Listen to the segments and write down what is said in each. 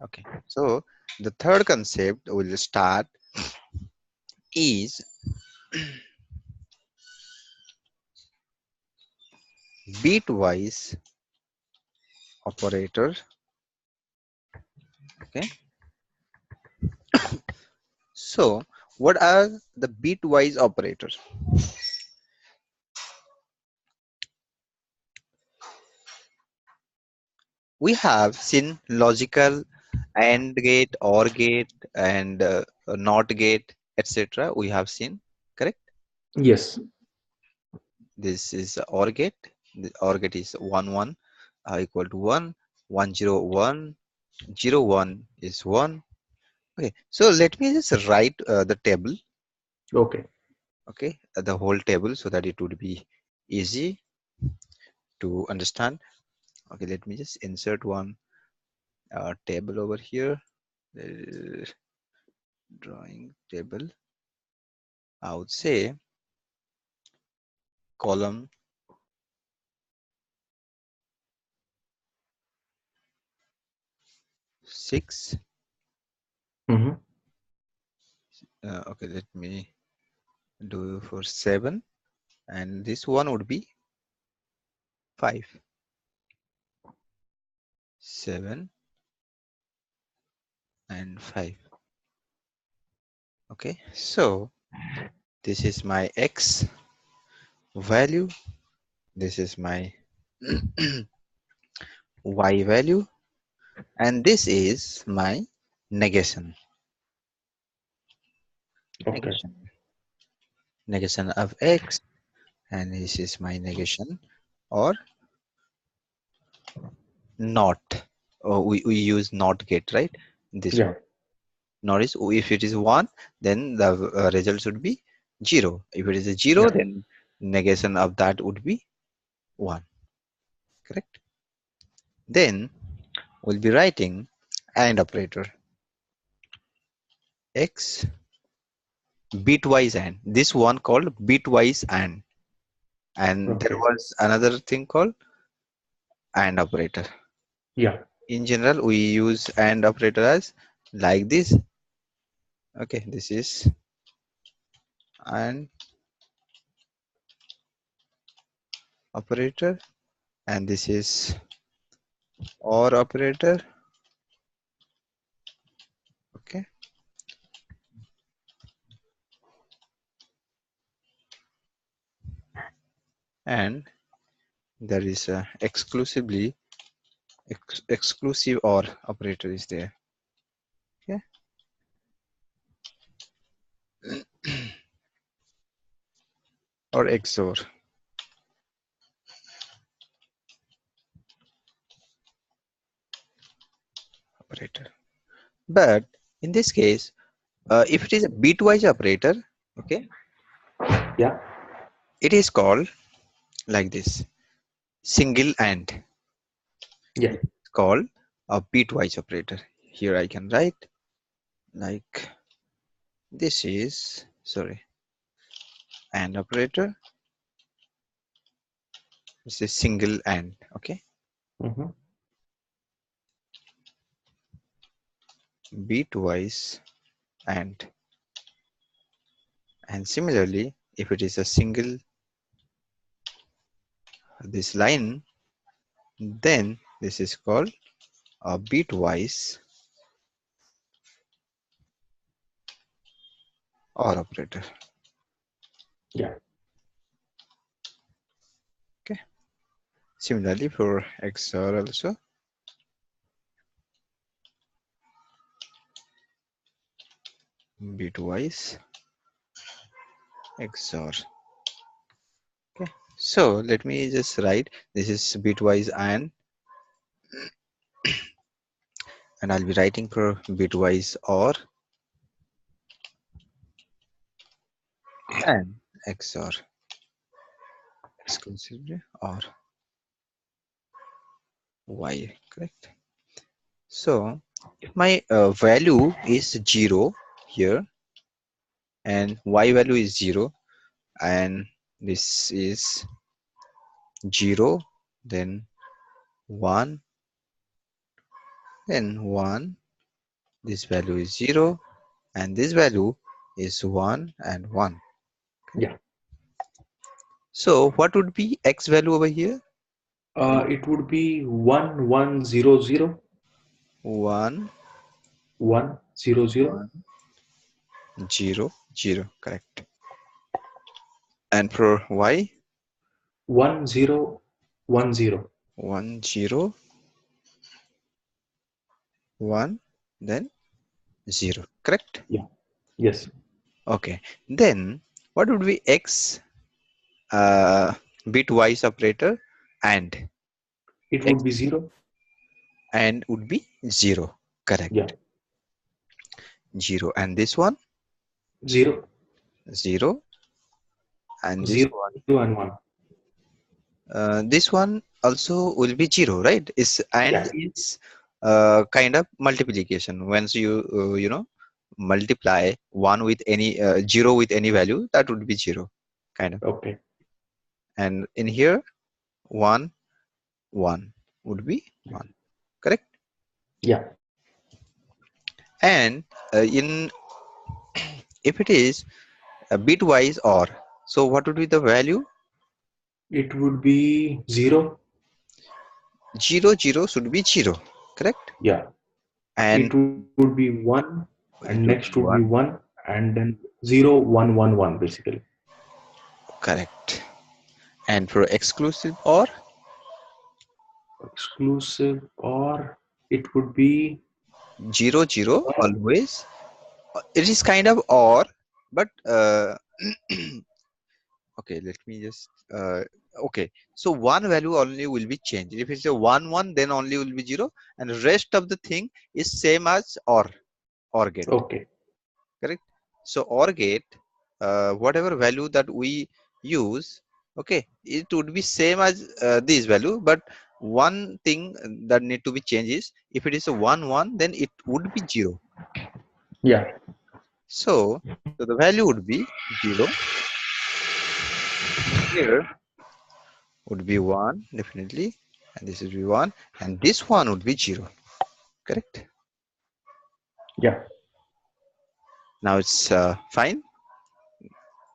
Okay, so the third concept we'll start is bitwise operator. Okay, so what are the bitwise operators? We have seen logical AND gate, OR gate, and NOT gate, etc. We have seen, correct? Yes. This is OR gate. The OR gate is 1 1 equal to 1, 1 0 1, 0 1 is 1. Okay, so let me just write the table, Okay. okay, the whole table so that it would be easy to understand. Okay, let me just insert one table over here. Uh, Drawing table. I would say column 6. Mm-hmm. Okay, let me do for 7, and this one would be 5. 7 and 5. Okay, so this is my x value, this is my y value, and this is my negation. Okay. Negation. Negation of x, and this is my negation or not. Oh, we use not gate, right? This Yeah. one. Not is, if it is 1, then the result should be 0. If it is a 0, Yeah. then negation of that would be 1. Correct? Then we'll be writing AND operator. X bitwise AND. This one called bitwise AND. And there Okay. was another thing called AND operator. Yeah. In general, we use AND operator as like this. Okay, this is AND operator, and this is OR operator. Okay, and there is a exclusive OR operator is there. Okay, or XOR operator. But in this case, if it is a bitwise operator, okay, Yeah. it is called like this: single AND. Yeah. It's called a bitwise operator. Here I can write like this is, sorry, AND operator. It's a single AND. Okay, Mm-hmm. bitwise AND. And similarly, if it is a single this line, then this is called a bitwise OR operator. Yeah. Okay. Similarly for XOR also, bitwise XOR. Okay. So let me just write this is bitwise and I'll be writing for bitwise OR and XOR exclusively or Y. Correct. So if my value is 0 here and Y value is 0 and this is 0, then 1, then 1, this value is 0, and this value is 1 and 1. Correct. Yeah. So what would be x value over here? It would be 1100 1 100 1 0 0. Correct. And for y, 1010. 1 0 1 then 0. Correct. Yeah. Yes. Okay. Then what would be x uh, bitwise operator and It x would be 0. and would be 0. Yeah. Correct. 0 and this one 0 0 and this 0 one and 1. this one also will be 0, right? Is and Yeah. is kind of multiplication. Once you multiply 1 with any 0 with any value, that would be 0 kind of. Okay. And in here 1 1 would be 1. Correct. Yeah. And in if it is a bitwise OR, so what would be the value? It would be 0. 0 0 should be 0. Correct. Yeah. And It would be 1, and it next would would be be 1. 1, and then 0111 basically. Correct. And for exclusive OR, Exclusive, or it would be 0 0 uh, always. It is kind of OR, but okay, let me just okay. So one value only will be changed. If it's a 1 1, then only will be 0, and the rest of the thing is same as OR gate. okay. Correct. So OR gate, whatever value that we use, okay, it would be same as this value, but one thing that need to be changed is if it is a 1 1, then it would be 0. Yeah. So the value would be 0. Here would be 1 definitely, and this would be 1, and this one would be 0. Correct. Yeah. Now it's fine.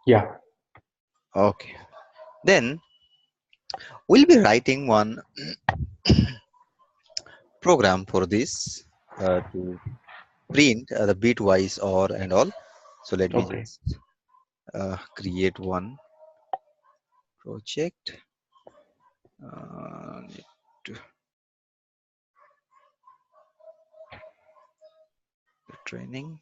Yeah. Okay. Then we'll be writing one program for this to print the bitwise or and all. So let me Okay. just create one project. Need to training.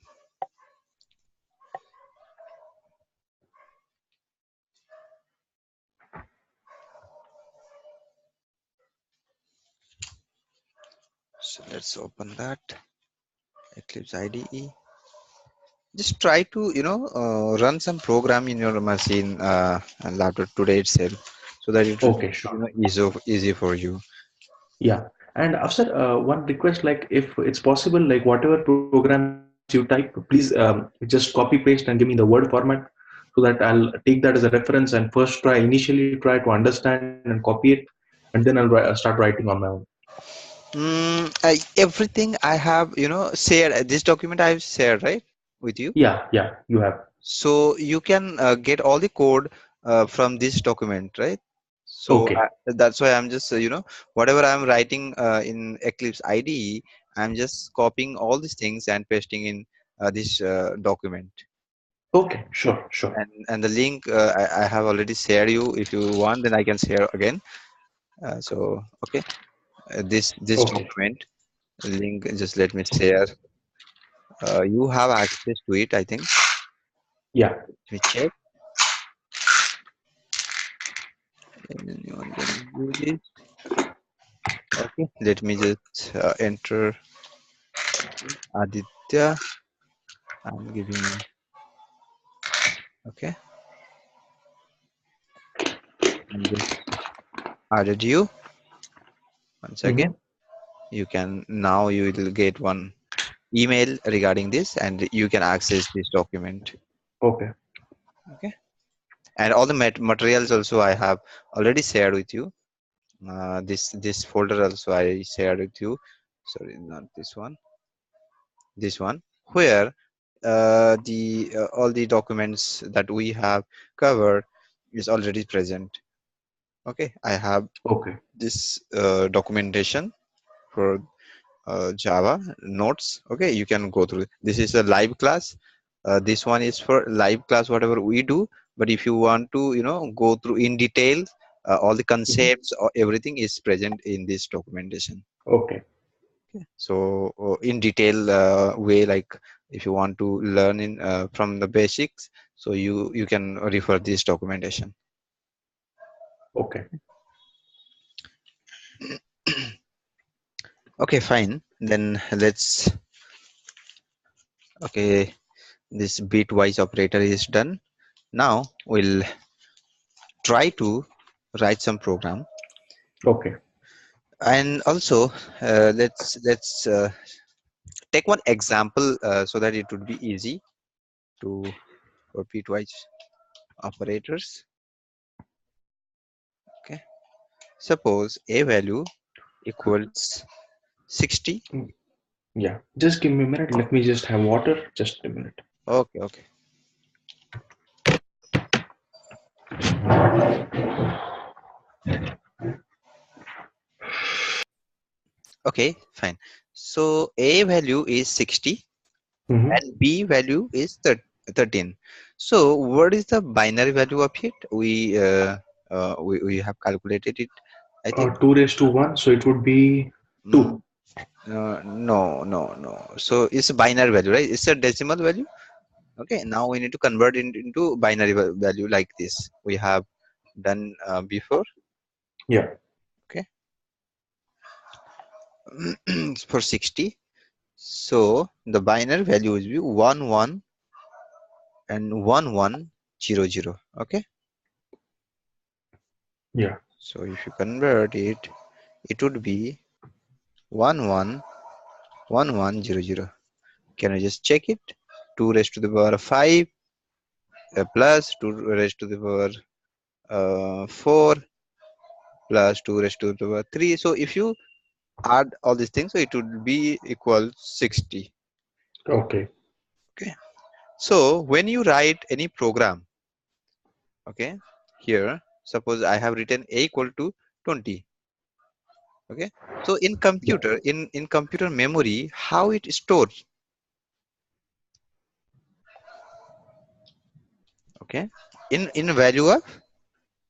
So let's open that Eclipse IDE. Just try to run some program in your machine and laptop today itself, so that it will be Okay. Sure. easy for you. Yeah. And Afsar, one request, like if it's possible, like whatever programs you type, please just copy paste and give me the Word format so that I'll take that as a reference and first initially try to understand and copy it, and then I'll start writing on my own. Everything I have shared, this document I've shared right with you, Yeah. Yeah. You have. so you can get all the code from this document, right? So Okay. that's why I'm just whatever I'm writing in Eclipse IDE, I'm just copying all these things and pasting in this document. Okay. Sure. Sure. And the link I have already shared you. If you want, then I can share again. So okay, this Okay. document link, just let me share. You have access to it, I think. Yeah. Let me check. And then you want to do this. Okay, let me just enter Aditya. I'm giving. Okay, I'm just added you once Mm-hmm. again. You can now you will get one email regarding this, and you can access this document. Okay. Okay, and all the materials also I have already shared with you. This folder also I shared with you. Sorry, not this one. this one, where the all the documents that we have covered is already present. Okay, I have Okay. this documentation for Java notes. Okay, you can go through. This is a live class. This one is for live class, whatever we do. But if you want to, go through in detail, all the Mhm. concepts or everything is present in this documentation. Okay. So in detail way, like if you want to learn in from the basics, so you can refer this documentation. Okay. Okay, fine. Then let's. Okay, this bitwise operator is done. Now we'll try to write some program, Okay. and also let's take one example so that it would be easy to for bitwise operators. Okay, suppose a value equals 60. Mm, yeah. Just give me a minute. Let me just have water. Just a minute. Okay, okay, okay, fine. So a value is 60 Mm-hmm. and b value is 13. So what is the binary value of it? We have calculated it, I think. 2 raised to 1. So it would be Mm, 2. no, no, no. So it's a binary value, right? It's a decimal value. Okay, now we need to convert it into binary value like this. We have done before. Yeah. Okay, for 60. So the binary value will be 11 and 1100. Okay, Yeah. so if you convert it, it would be 111100. Can I just check it? 2 raised to the power 5 plus 2 raised to the power 4 plus 2 raised to the power 3. So if you add all these things, so it would be equal 60. Okay. Okay. So when you write any program, okay, here suppose I have written a equal to 20. Okay. So in Yeah. computer, in computer memory, how it stores? Okay. In value of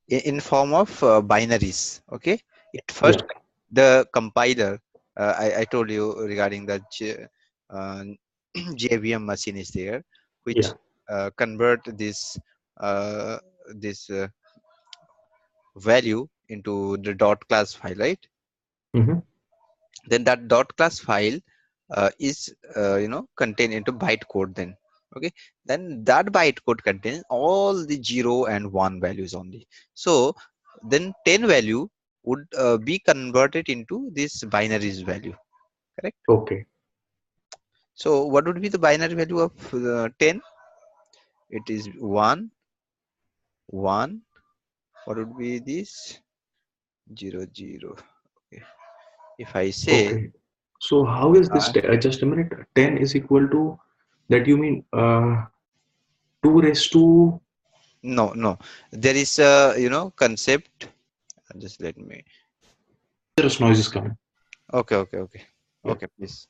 in form of binaries. Okay, it first Yeah. the compiler, I told you regarding the uh, JVM machine is there, which Yeah. convert uh, this value into the dot class file, right? Mm-hmm. Then that dot class file is contained into bytecode. Then okay, then that bytecode contains all the 0 and 1 values only. So then 10 value would be converted into this binaries value, correct? Okay. So what would be the binary value of 10? It is 1 1. What would be this? 0 0. Okay, if I say Okay. So how is this? uh, Just a minute. 10 is equal to that. You mean 2 raised to. no, no, there is a concept. Just let me. There's noises coming. Okay, okay, okay, Yeah. okay, please.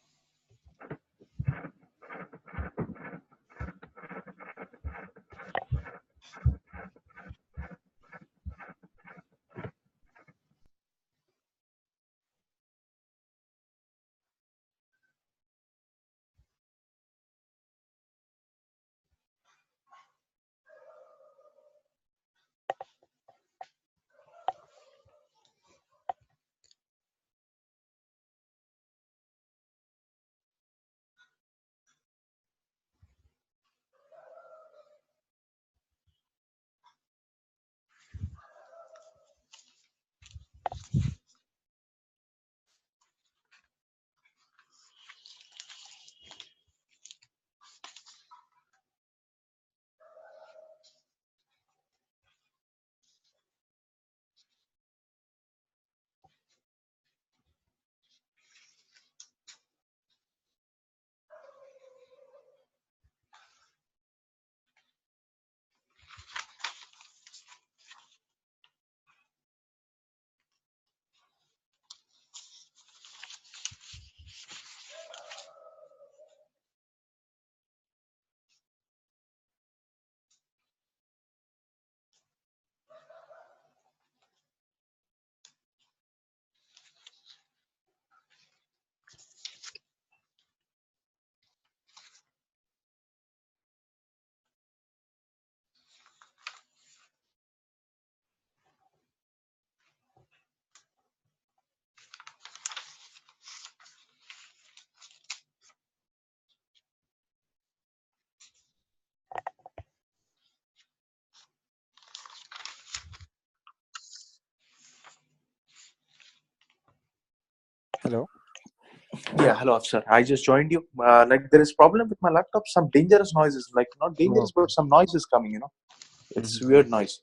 Hello. Yeah, hello, sir. I just joined you. Like there is problem with my laptop. Some dangerous noises, like not dangerous, but Okay. some noise is coming. It's Mhm. weird noise.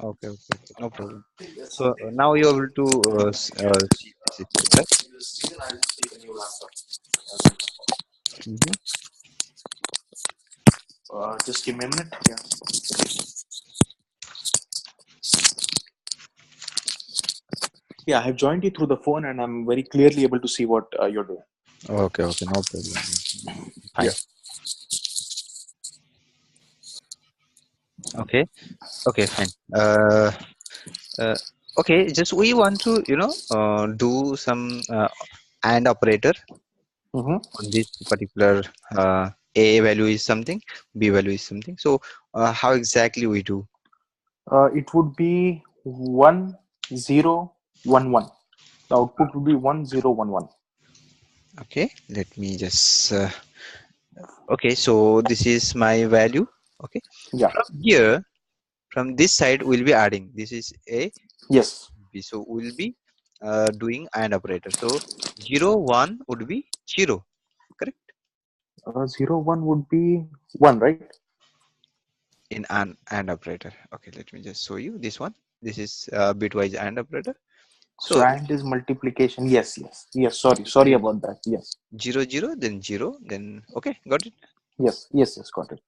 Okay. Okay. No problem. So now you're able to see the system, right? Mm-hmm. Just give me a minute. Yeah. Yeah, I have joined you through the phone, and I'm very clearly able to see what you're doing. Okay. Okay. No problem. Yeah. Fine. Okay. Okay. Fine. Uh, okay. Just we want to, do some AND operator Mm-hmm. on this particular A value is something, B value is something. So how exactly we do? It would be 1011. The output would be 1011. Okay. Let me just. Okay. So this is my value. Okay. Yeah. From here, from this side, we'll be adding. This is A, Yes. B. So we'll be doing AND operator. So 0 1 would be 0. Correct. 01 would be 1, right? In an AND operator. Okay. Let me just show you this one. This is bitwise AND operator. So So and is multiplication. Yes, yes, yes. Sorry about that. Yes, 0 0 then 0 then okay, got it. yes, yes, yes. Got it.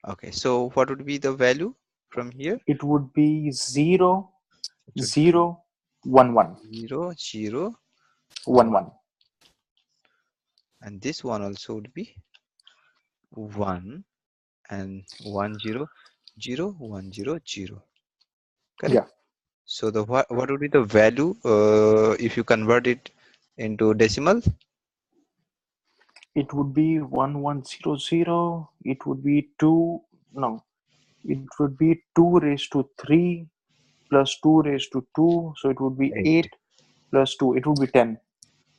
Okay, so what would be the value from here? It would be zero, It would be zero, 11, 0 0 1 11. and this one also would be 1 and 1 0 0 1 0 0. Correct. Yeah, So the what would be the value if you convert it into decimal? it would be 1100. It would be two. No, it would be 2 raised to 3 plus 2 raised to 2. So it would be 8 8 plus 2. It would be 10.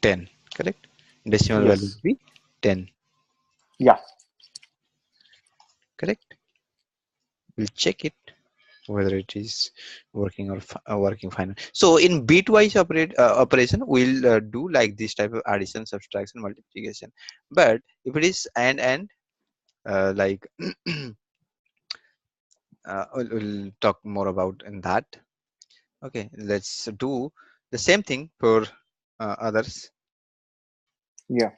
10. Correct. Decimal value Yes. would be 10. Yeah. Correct. We'll check it whether it is working or working fine. So in bitwise operation, we'll do like this type of addition, subtraction, multiplication. But if it is and like we'll talk more about in that. Okay, let's do the same thing for others. Yeah.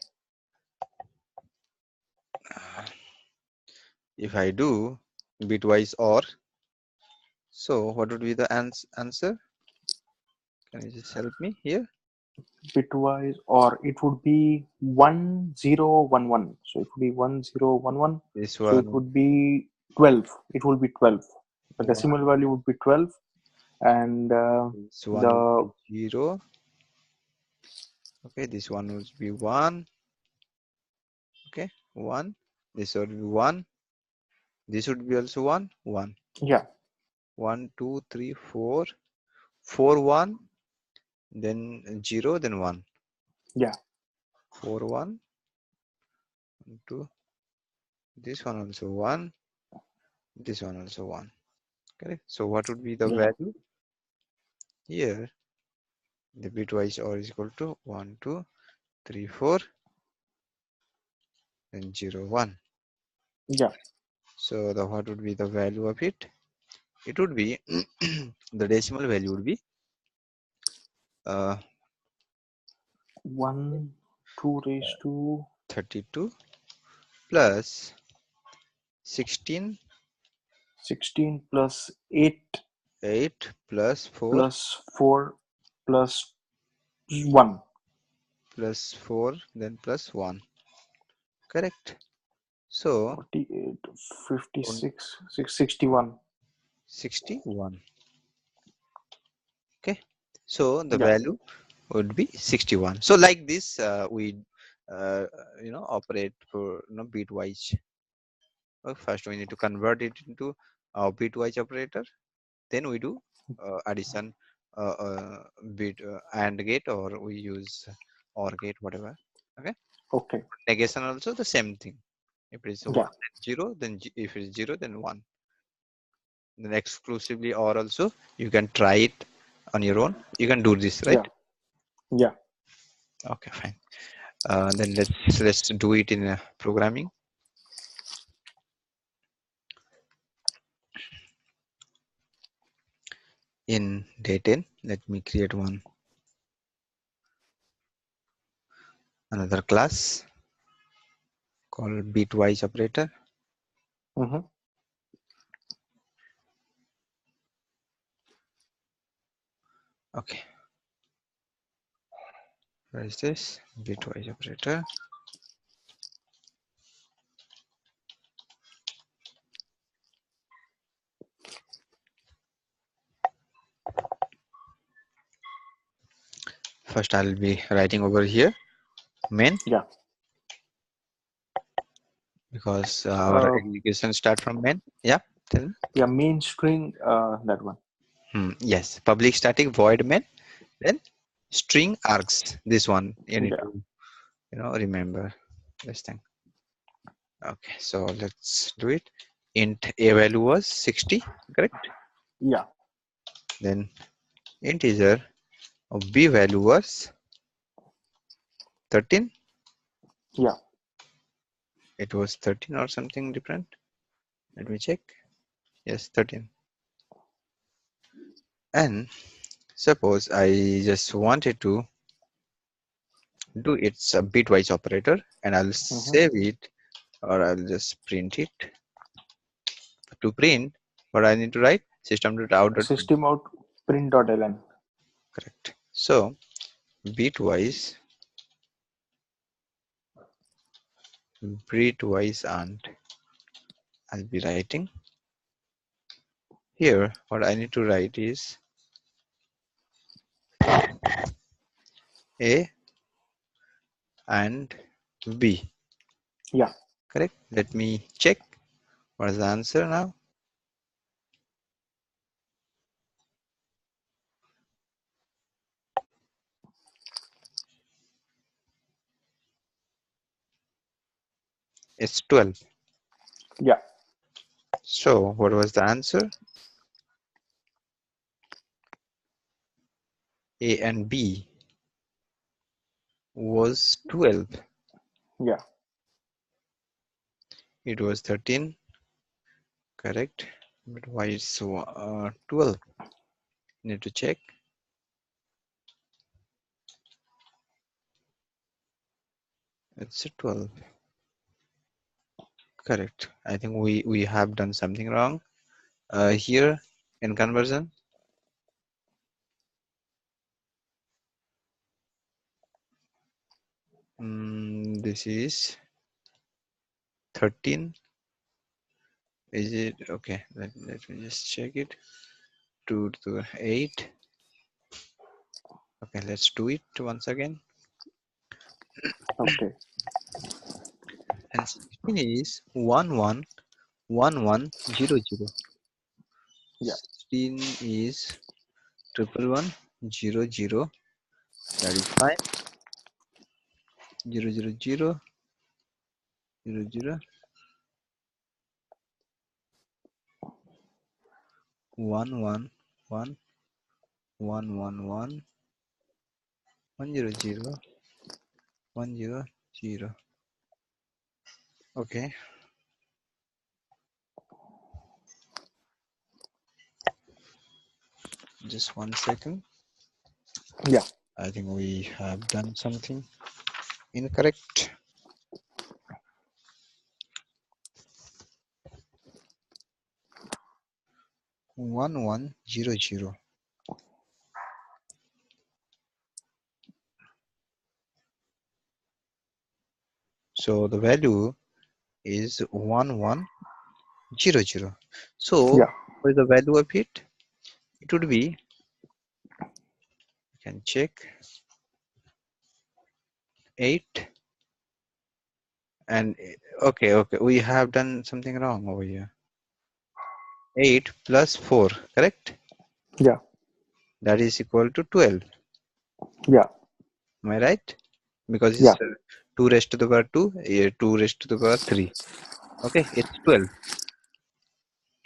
If I do bitwise or, so what would be the answer? Can you just help me here? Bitwise, or it would be 1011. So it would be 1011. This So it one would be 12. It will be 12. The one, decimal value would be 12. And this one would the be 0. Okay, this one would be 1. Okay, 1. This would be 1. This would be also 1 1. yeah, 1 2 3 4 4 1, then 0 then 1. yeah, 4 1 2. This one also 1. This one also 1. Correct. So what would be the yeah, value here? The bitwise or is equal to 1 2 3 4 then 0 1. yeah. So the what would be the value of it? It would be the decimal value would be uh, 1, 2 raised to 32 plus 16 16 plus 8 8 plus 4 plus 4 plus 1. plus 4 then plus 1. Correct. So 48, on 56, 61. 61. Okay. So the Yeah, value would be 61. So like this we operate for bitwise. First we need to convert it into a bitwise operator. Then we do addition bit AND gate, or we use OR gate, whatever. Okay. okay. Negation also the same thing. If it is Yeah, 1 then 0, then if it is 0 then 1. Then exclusively or also you can try it on your own. You can do this, right? yeah, yeah. Okay, fine. Then let's do it in programming. In day10, let me create another class called bitwise operator. Mm-hmm. Okay, where is this bitwise operator? First, I'll be writing over here main, Yeah. because our Uh, execution start from main. Yeah, tell me. yeah, main string, that one. Yes, public static void main, then string args. This one you need Yeah. to remember this thing. Okay, so let's do it. Int a value was 60, correct? Yeah. Then integer of b value was 13. Yeah. It was 13 or something different. Let me check. Yes, 13. And suppose I just wanted to do its a bitwise operator, and I'll Mm-hmm. save it, or I'll just print it. To print, what I need to write system.out.print. System out print.ln. Correct. So bitwise and I'll be writing here. What I need to write is a and b. Yeah. Correct. Let me check. What is the answer now? It's 12. Yeah. So what was the answer? A and B was 12. Yeah. It was 13. Correct. But why it's 12? Need to check. It's a 12. Correct. I think we have done something wrong here in conversion. This is 13. Is it okay? Let me just check it. 2 to the 8. Okay, let's do it once again. Okay. And 16 is 111100. Yeah. 16 is 111000. That is fine. 00000 1111100. Okay, just 1 second. Yeah. I think we have done something incorrect. 1100. So the value is 1100. So Yeah. what is the value of it? It would be, you can check, 8 and okay, we have done something wrong over here. 8 plus 4, correct? Yeah. That is equal to 12. Yeah. Am I right? Because it's Yeah. 2 raised to the power 2, 2 raised to the power 3. Okay, it's 12.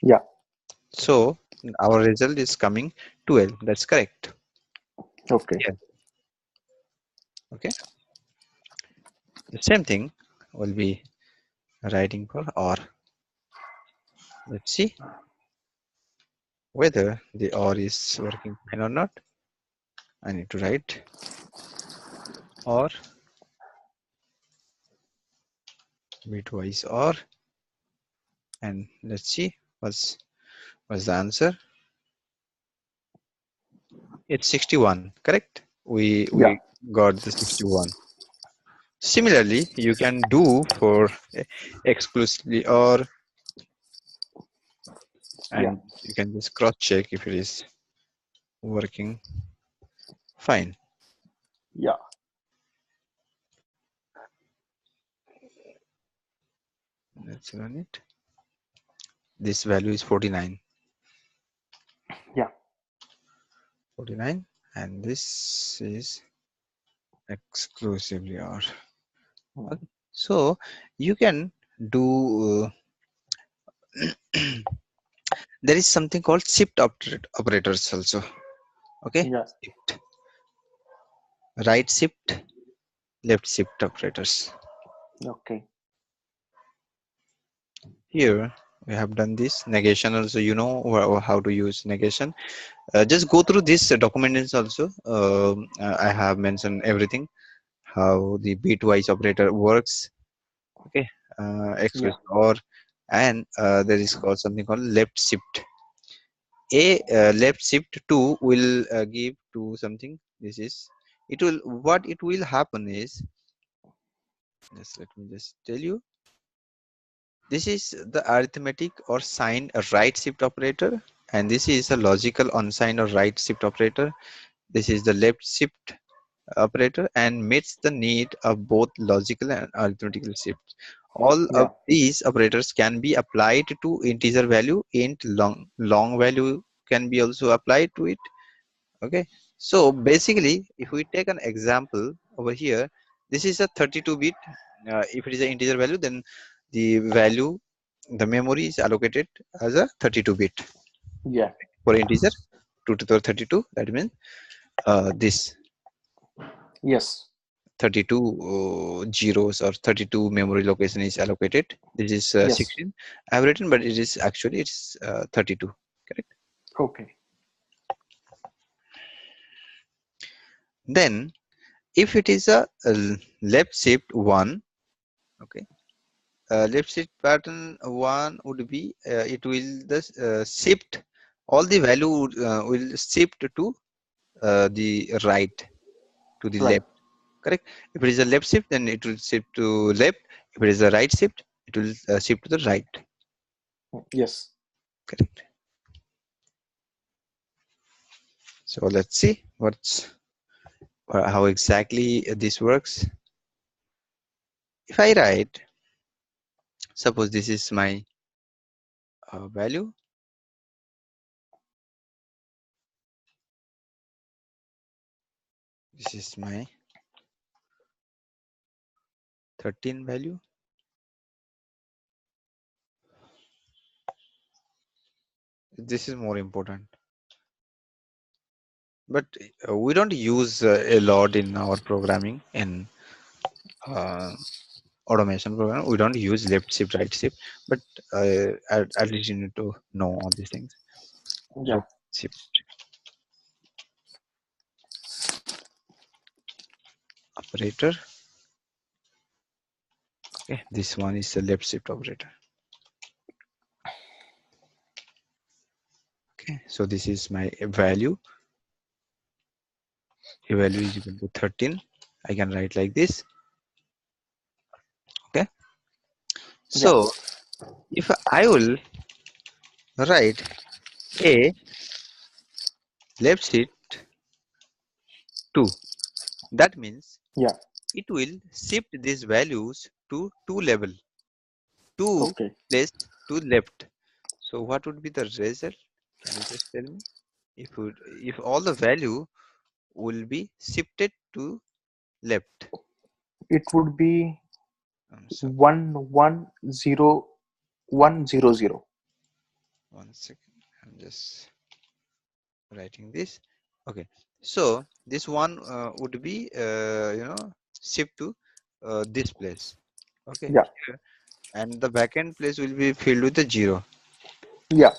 Yeah. So our result is coming 12. That's correct. Okay. Yeah. Okay, the same thing will be writing for or. Let's see whether the or is working fine or not. I need to write or bitwise or, and let's see what's the answer. It's 61, correct? We Yeah. got the 61. Similarly, you can do for exclusively or, Yeah. and you can just cross check if it is working fine. Yeah. Let's run it. This value is 49. Yeah. 49, and this is exclusively or. Mm. Okay. So you can do there is something called operators also. Okay, Yeah. shift, right shift, left shift operators. Okay. Here we have done this negation also. You know how to use negation. Just go through this documents also. I have mentioned everything, how the bitwise operator works. Okay, Yeah. exclusive or, and there is called something called left shift. Left shift 2 will give to something. This is, it will, what it will happen is, just let me just tell you, this is the arithmetic or sign a right shift operator, and this is a logical unsigned or right shift operator. This is the left shift operator and meets the need of both logical and arithmetical shifts. All of Yeah. these operators can be applied to integer value. Int long value can be also applied to it. Okay, so basically if we take an example over here, this is a 32 bit. If it is an integer value, then the value, the memory is allocated as a 32 bit. Yeah. For integer 2 to the power 32, that means this Yes. 32 zeros or 32 memory location is allocated. This is Yes. 16 I have written, but it is actually it's 32, correct? Okay. Then if it is a left shift 1, okay, left shift pattern 1 would be it will the shift, all the value will shift to the right, to the Right. left, correct? If it is a left shift, then it will shift to left. If it is a right shift, it will shift to the right, Yes. correct? So let's see what's how exactly this works. If I write, suppose this is my value, this is my 13 value, this is more important, but we don't use a lot in our programming in uh, automation program. We don't use left shift, right shift, but at least you need to know all these things. Yeah. Left shift operator. Okay, this one is the left shift operator. Okay, so this is my value. A value is equal to 13. I can write like this. Okay, Yeah. so if I will write a left shift 2, that means Yeah. it will shift these values to 2 level, 2 Okay. place to left. So what would be the result? Can you just tell me? If all the value will be shifted to left. It would be So 110100. 1 second, I'm just writing this. Okay, so this one would be shift to this place. Okay, Yeah. here, and the backend place will be filled with the 0. Yeah.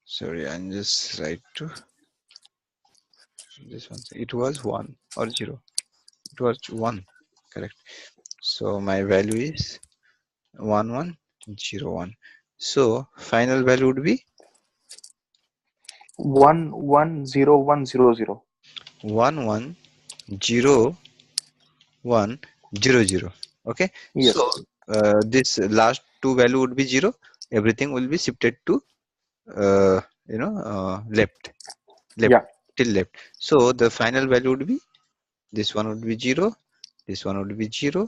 Sorry, I'm just right to this one. It was 1 or 0. It was 1. Correct. So my value is 1101. So final value would be 110100. 110100. Okay. So Yes. this last two value would be 0. Everything will be shifted to left, left Yeah. till left. So the final value would be this one would be 0, this one would be 0,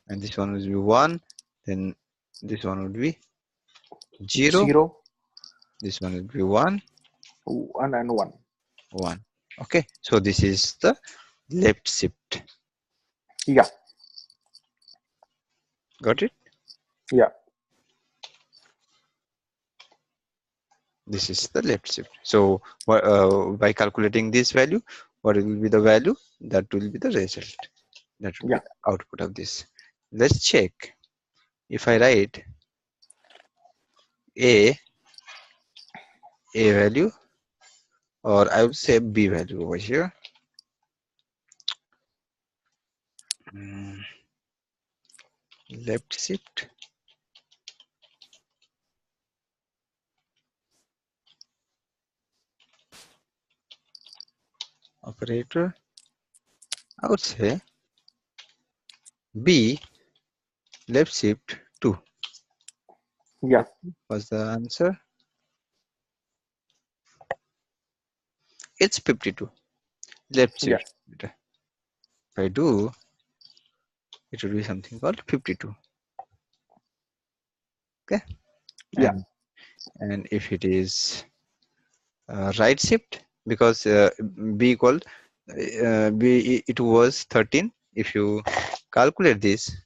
and this one would be 1. Then this one would be 0, 0, this one would be 1, 1 and 1. 1. Okay, so this is the left shift. Yeah. Got it? Yeah. This is the left shift. So by calculating this value, what will be the value? That will be the result. That will be Yeah. the output of this. Let's check. If I write a value, or I would say b value over here. Mm, left shift operator. I would say b left shift 2. Yeah. What was the answer? It's 52. Left Yeah. shift. If I do, it will be something called 52. Okay, Yeah. and if it is right shift, because b equal it was 13. If you calculate this,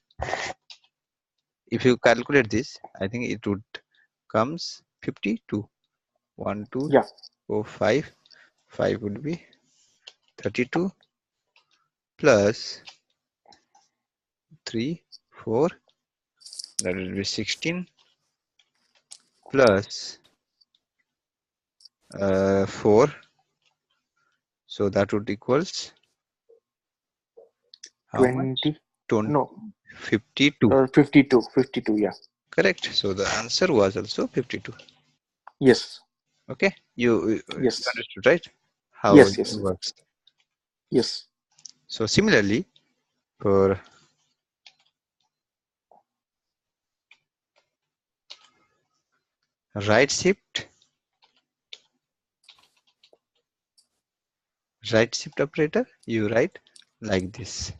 I think it would comes 52. 1 2 Yeah. 4 5. 5 would be 32 plus 3 4, that will be 16 plus 4, so that would equals how much? 20. 20, No. 52. 52. 52. Yeah. Correct. So the answer was also 52. Yes. Okay, you Yes. understood, right? How Yes. it Yes. works. Yes. So similarly, for right shift, operator, you write like this.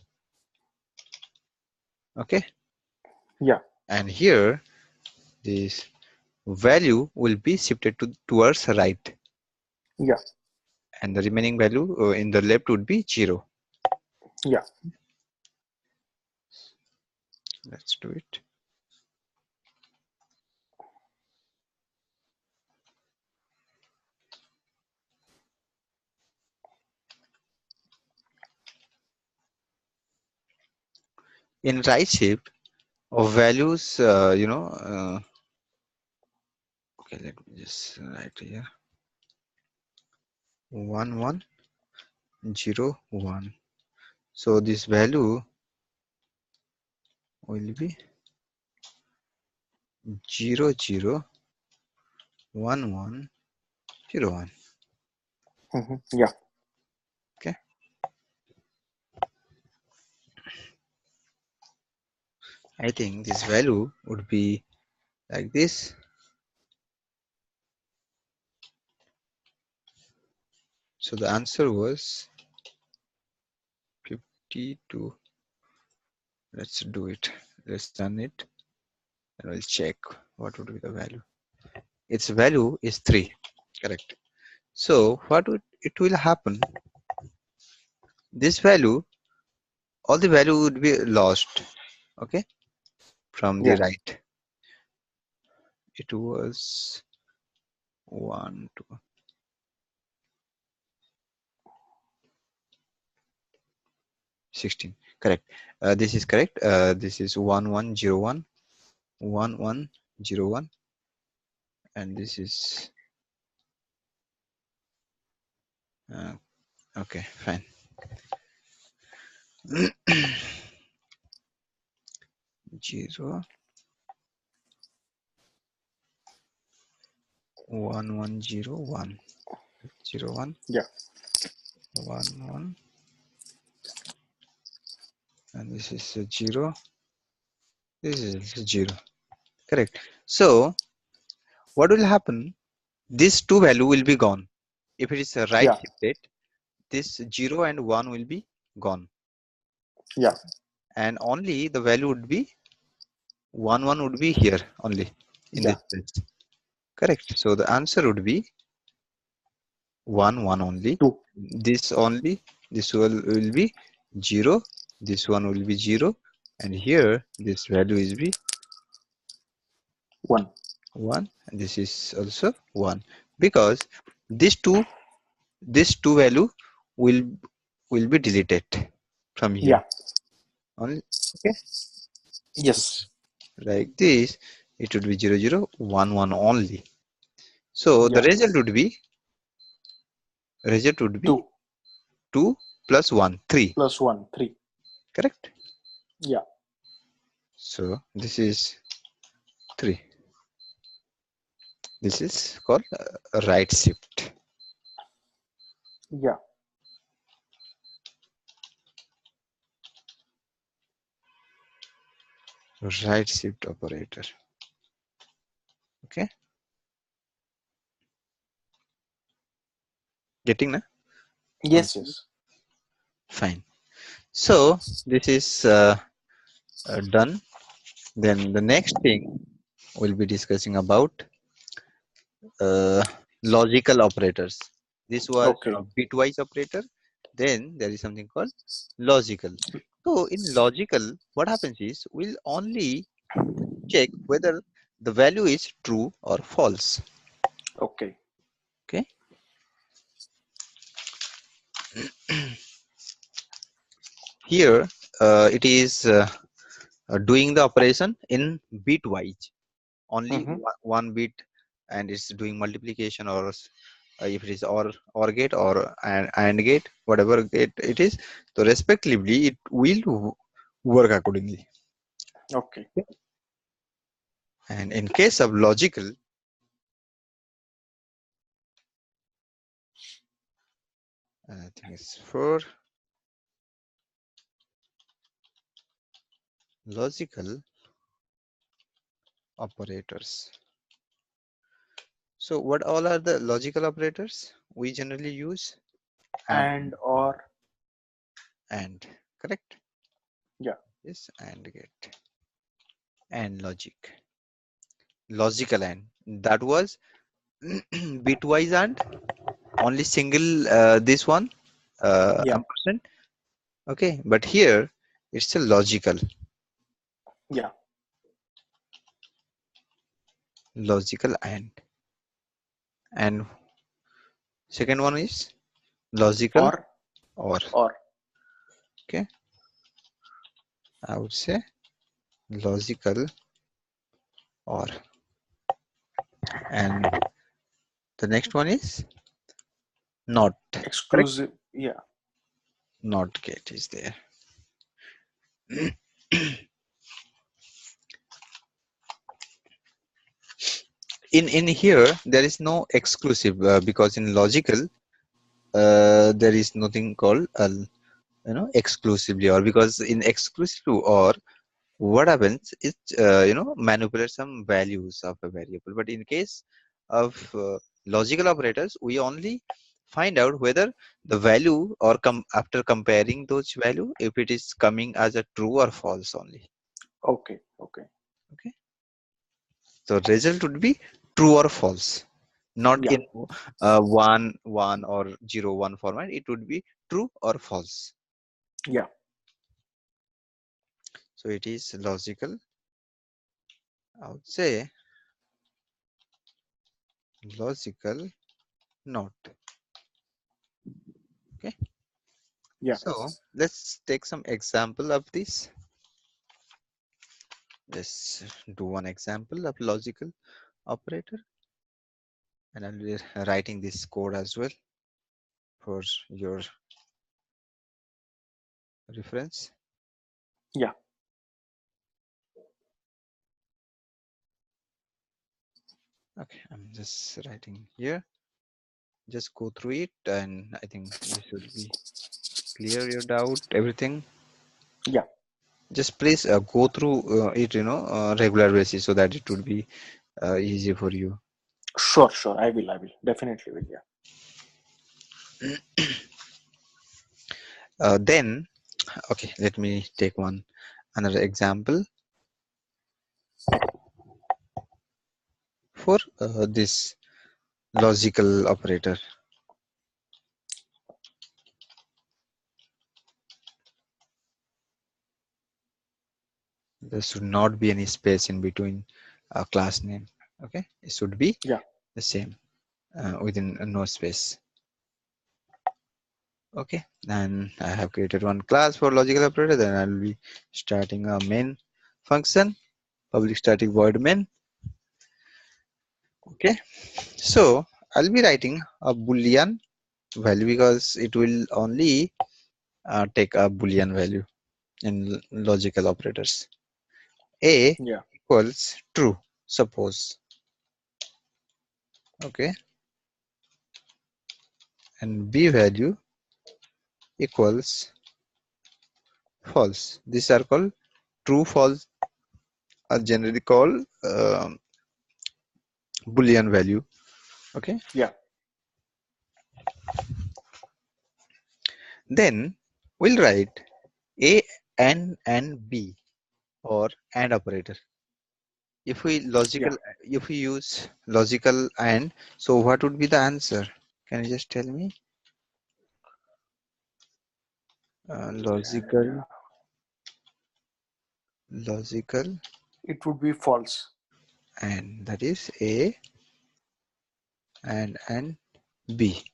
Okay, Yeah. and here this value will be shifted towards right, Yeah. and the remaining value in the left would be 0. Yeah. Let's do it. In right shift of values, okay, let me just write here 1 1 0 1. So this value will be 0 0 1 1 0 1. Yeah. Okay, I think this value would be like this. So the answer was 52. Let's do it. Let's run it and we'll check what would be the value. Its value is 3. Correct. So what would it will happen? This value, all the value would be lost. Okay, from the Yeah. right. It was 1 2. 16. Correct. This is correct. This is 1101, 1101, and this is uh, okay, fine. 0 1101 01 Yeah. 11, and this is a 0. This is a 0. Correct. So what will happen? This two value will be gone. If it is a right Yeah. shifted, this 0 and 1 will be gone, Yeah. and only the value would be 1 would be here only in Yeah. this place. Correct. So the answer would be 1 only. 2. This only. This will be 0. This one will be 0, and here this value is be 1. 1, and this is also 1, because these two value will be deleted from here Yeah. only. Okay, Yes. like this it would be 0011 only. So the Yeah. result would be 2 2 plus 1 3. plus 1 3. Correct. Yeah. So this is 3. This is called right shift. Yeah. Right shift operator. Okay, getting na? Yes. Yes. Fine. So this is done. Then the next thing we'll be discussing about uh, logical operators. This was Okay. bitwise operator. Then there is something called logical. So in logical, what happens is we'll only check whether the value is true or false. Okay. Okay. Here it is doing the operation in bitwise. Only Mm-hmm. one bit, and it's doing multiplication, or if it is or gate or and gate, whatever gate it is, so respectively it will work accordingly. Okay. And in case of logical, I think it's for logical operators. So what all are the logical operators we generally use? And And or. and correct. Yeah. Yes, and gate and logical, and that was bitwise and only single this one Yeah. ampersand. Okay, but here it's a Yeah. logical, and second one is logical Or. or. Or. Okay, I would say logical or. And the next one is not. Correct. Exclusive. Yeah. Not gate is there. In here there is no exclusive, because in logical there is nothing called exclusively, or because in exclusive or what happens is manipulate some values of a variable, but in case of logical operators we only find out whether the value, or after comparing those value, if it is coming as a true or false only. Okay. Okay. Okay, so result would be true or false, not Yeah. in 1 or 0 1 format. It would be true or false. Yeah. So it is logical, I would say logical not. Okay, Yeah. So let's take some example of this. Let's do one example of logical operator, and I'll be writing this code as well for your reference. Yeah. Okay, I'm just writing here. Just go through it, and I think you should be clear your doubt, everything. Yeah. Just please go through it, regular basis, so that it would be easy for you. Sure. Sure. I will. I will. Definitely will. Yeah. Then, okay, let me take another example for this logical operator. There should not be any space in between class name. Okay, it should be Yeah. the same within no space. Okay, and I have created one class for logical operator. Then I'll be starting a main function, public static void main. Okay, so I'll be writing a boolean value because it will only take a boolean value in logical operators. A Yeah. equals true, suppose. Okay, and B value equals false. These are called true, false, are generally called boolean value. Okay, Yeah. then we'll write A and B, or AND operator. If we Yeah. use logical AND, so what would be the answer? Can you just tell me? And Logical it would be false. AND, that is A and B.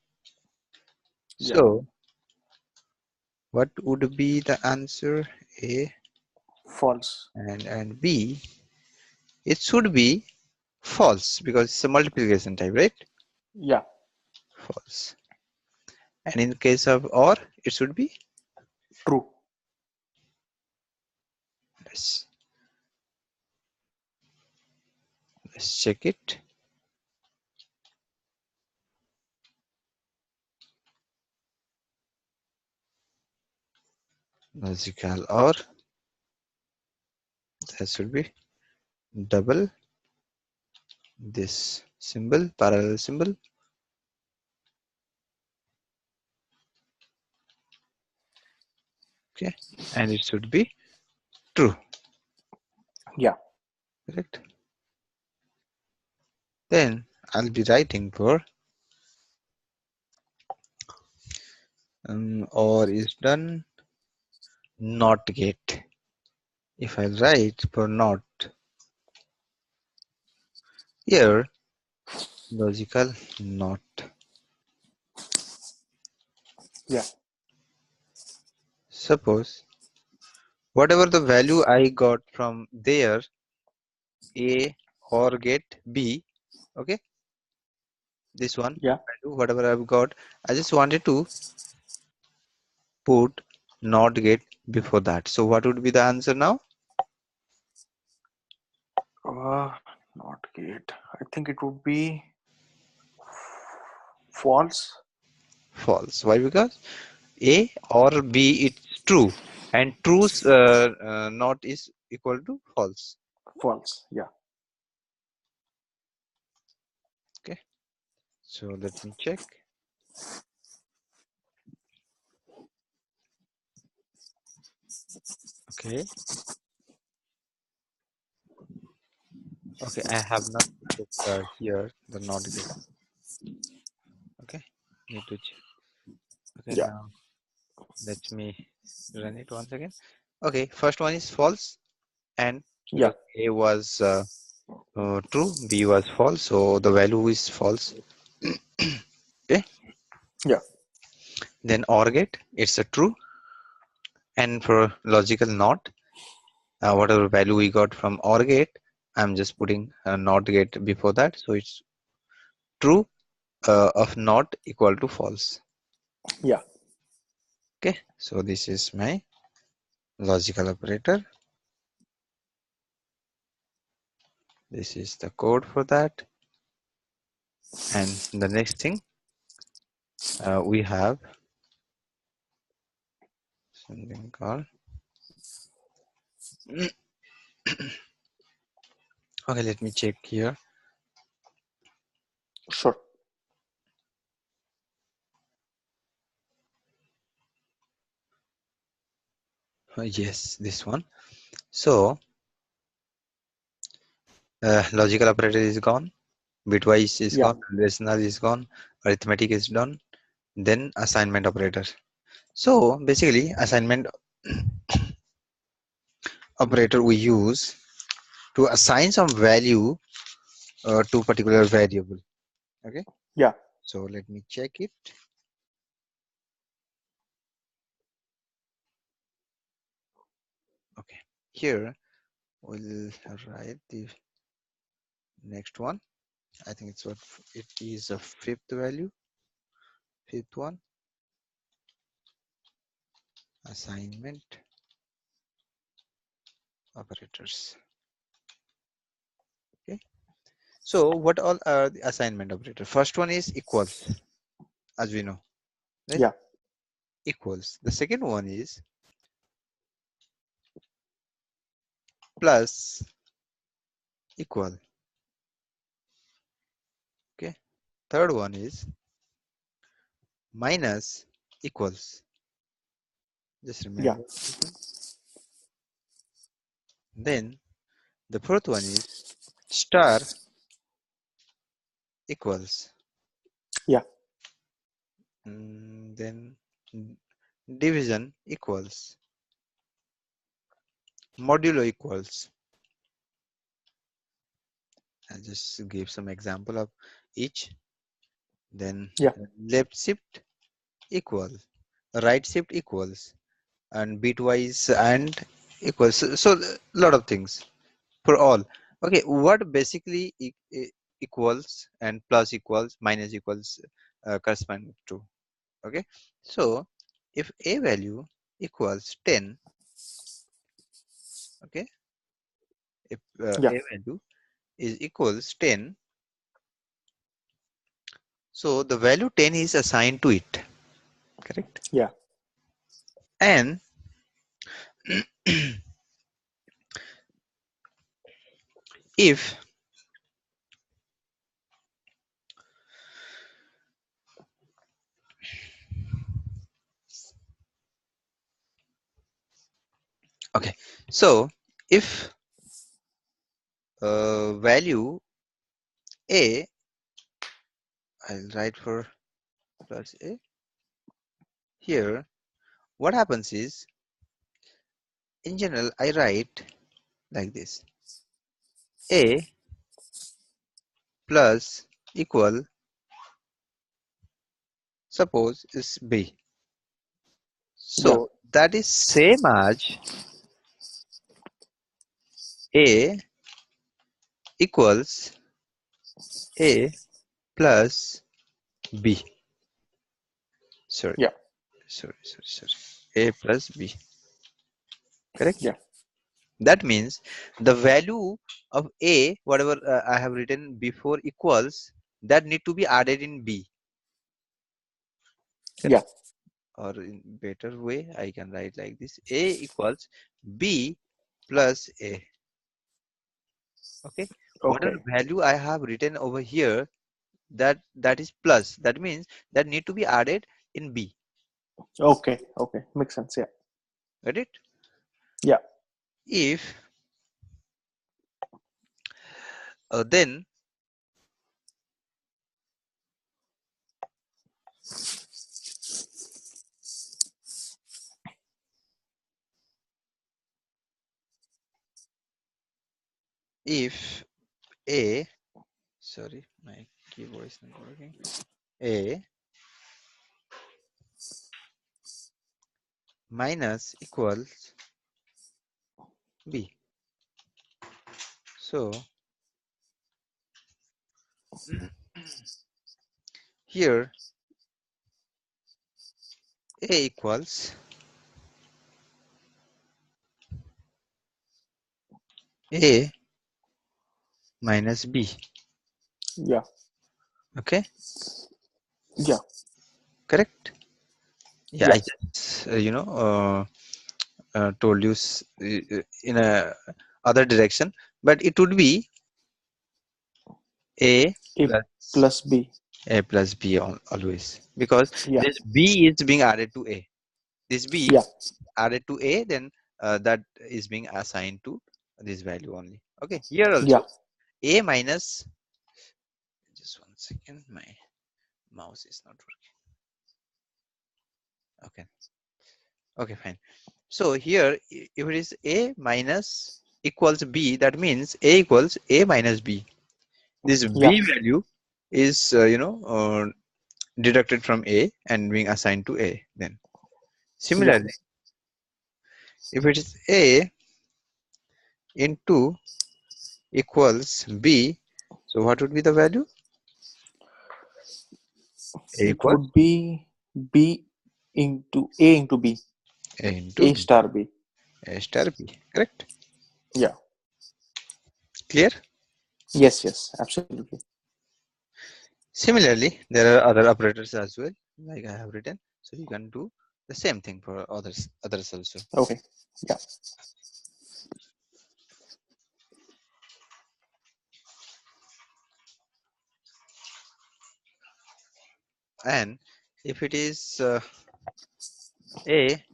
Yeah. So what would be the answer? A False. and B. It should be false because it's a multiplication type, right? Yeah. False. And in case of OR, it should be, True. let's, let's check it. Logical OR, that should be double this symbol, parallel symbol. Okay, and it should be true. Yeah. Correct. Then I'll be writing for OR is done, not get. If I write for not here, logical not. Yeah. Suppose whatever the value I got from there, A or get B, okay, this one Yeah. value, whatever I've got, I just wanted to put not get before that. So what would be the answer now? Not gate. I think it would be false. False. Why? Because A or B it's true, and true's not is equal to false. False. Yeah. Okay, so let me check. Okay, okay, I have not put here the not get. Okay, need to check. Okay, Yeah. now let me run it once again. Okay, first one is false, and Yeah. because A was true, B was false, so the value is false. Okay, Yeah. Then OR gate, it's a true. And for logical NOT, whatever value we got from OR gate, I'm just putting a NOT gate before that, so it's true of NOT equal to false. Yeah. Okay, so this is my logical operator. This is the code for that. And the next thing, we have something called okay, let me check here. Sure. Yes, this one. So logical operator is gone, bitwise is Yeah. gone, relational is gone, arithmetic is done, then assignment operator. So basically assignment operator we use to assign some value to particular variable. Okay, Yeah. so let me check it. Okay, here we'll write the next one. I think it's what it is, a fifth value, fifth one, assignment operators. Okay, so what all are the assignment operator? First one is equals, as we know, right? Yeah. Equals. The second one is plus, equal. Okay, third one is minus, equals. Just Yeah. remember this one. Then the fourth one is star, equals. Yeah. Then division, equals. Modulo, equals. I'll just give some example of each. Then Yeah. left shift, equal. Right shift, equals. And bitwise and equals. So a lot of things for all. Okay, what basically equals and plus equals minus equals correspond to? Okay, so if a value equals 10, okay, if Yeah. a value is equals 10, so the value 10 is assigned to it, correct? Yeah. And if okay, so if value a, I'll write for plus a here, what happens is, in general I write like this: a plus equal, suppose, is b. Yeah. So that is same as a equals a plus b. Sorry, Yeah. sorry. A plus b, correct? Yeah. That means the value of a, whatever I have written before equals, that need to be added in b, Yeah. correct? Or in better way, I can write like this: a equals b plus a. Okay, whatever Okay. value I have written over here, that is plus. That means that need to be added in b. Okay. Okay. Makes sense. Yeah. Got it? Yeah. If then if a, sorry, my keyboard is not working. A minus equals b. So here a equals a minus b. Yeah. Okay, Yeah. correct? Yeah, Yeah. I just told you in a other direction, but it would be a A plus plus B. a plus b always, because Yeah. this b is being added to a. This b Yeah. added to a, then that is being assigned to this value only. Okay, here Yeah. also a minus, just 1 second, my mouse is not working. Okay, okay, fine. So here if it is a minus equals b, that means a equals a minus b. This Yeah. b value is deducted from a and being assigned to a. Then Yeah. similarly, if it is a into equals b, so what would be the value? A It equals would be B into A into B. a into A b, star B. a star b. Correct? Yeah. Clear? Yes. Yes. Absolutely. Similarly, there are other operators as well, like I have written. So you can do the same thing for others also. Okay. Yeah. And if it is a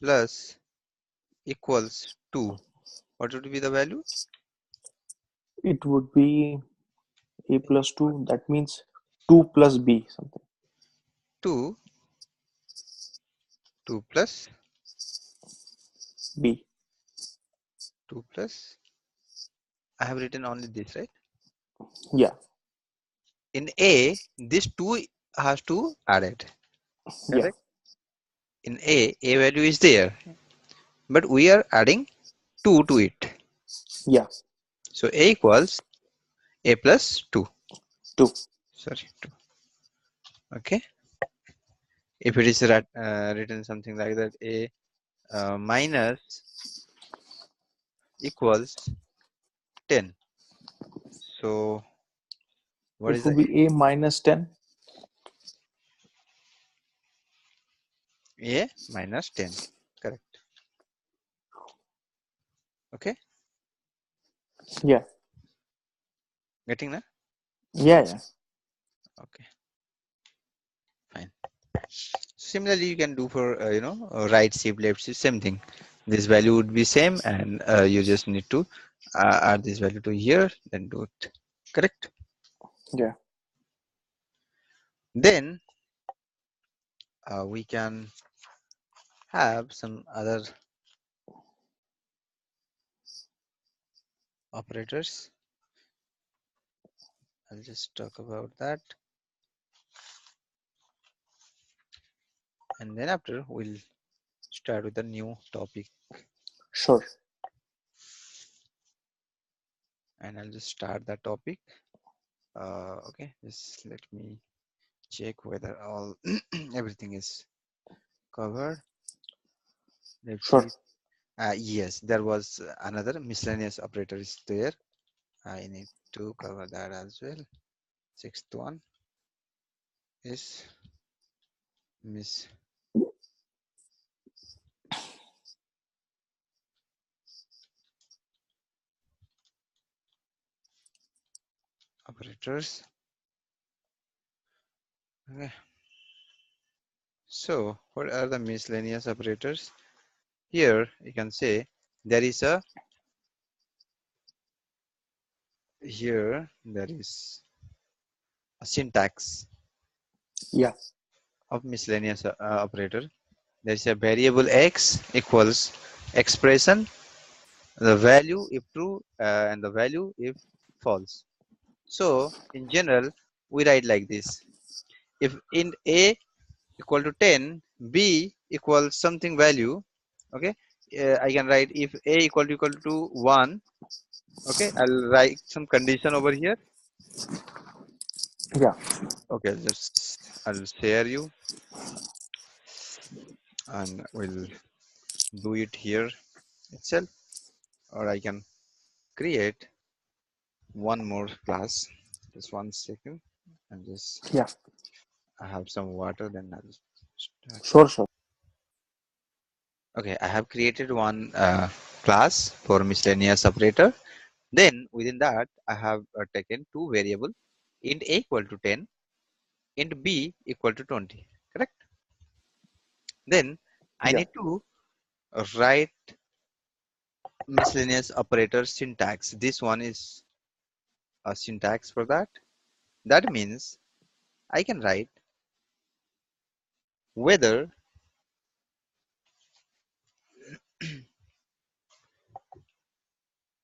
plus equals 2, what would be the value? It would be A plus 2. That means 2 plus B something. 2, 2 plus B. 2 plus, I have written only this, right? Yeah. In a, this 2 has to added, Yeah. correct? In a value is there, but we are adding 2 to it. Yeah. So a equals a plus 2. 2. Sorry, 2. Okay. If it is written something like that, a minus equals 10. So what It is the would be A minus 10. a minus 10? Correct. Okay. Yeah. Getting that? Yeah. Yeah. Okay. Fine. Similarly, you can do for right shift, left shift, same thing. This value would be same, and you just need to add this value to here, then do it. Correct. Yeah. Then we can have some other operators. I'll just talk about that, and then after we'll start with a new topic. Sure. And I'll just start that topic. Okay, just let me check whether all everything is covered. Let's Sure. see. Yes, there was another miscellaneous operator is there. I need to cover that as well. Sixth one is miss operators. Okay. So what are the miscellaneous operators? Here you can say there is there is a syntax Yeah. of miscellaneous operator. There is a variable x equals expression, the value if true and the value if false. So in general, we write like this: if int a equal to 10, b equals something value, okay, I can write if a equal to 1, okay, I'll write some condition over here. Yeah. Okay, just I'll share you and we'll do it here itself, or I can create one more class. Just 1 second, and just Yeah. I have some water, then I'll start. Sure. Sure. Okay, I have created one class for miscellaneous operator. Then within that, I have taken two variable, int a equal to 10, int b equal to 20. Correct? Then I Yeah. need to write miscellaneous operator syntax. This one is a syntax for that. That means I can write whether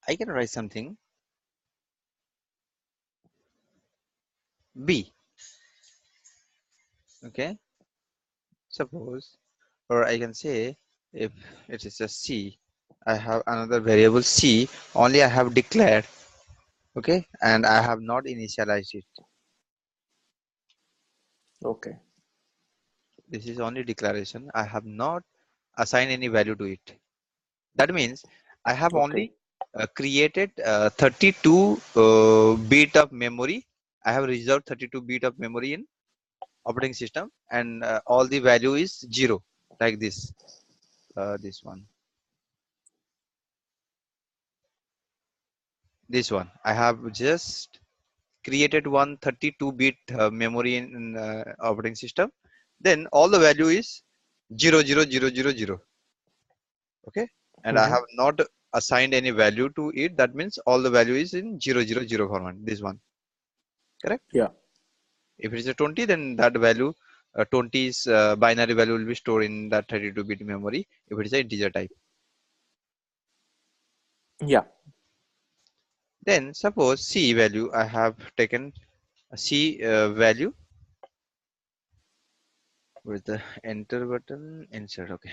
I can write something b. Okay, suppose, or I can say if it is a c, I have another variable c, only I have declared, okay, and I have not initialized it. Okay. This is only declaration. I have not assigned any value to it. That means I have Okay. only created 32 bit of memory. I have reserved 32 bit of memory in operating system, and all the value is 0, like this. This one, this one. I have just created one 32-bit memory in operating system. Then all the value is 00000. Okay, and I Mm-hmm. have not assigned any value to it. That means all the value is in 000 format. This one, correct? Yeah. If it is a 20, then that value 20's binary value will be stored in that 32-bit memory if it is an integer type. Yeah. Then suppose c value, I have taken a c value with the enter button, insert. Okay,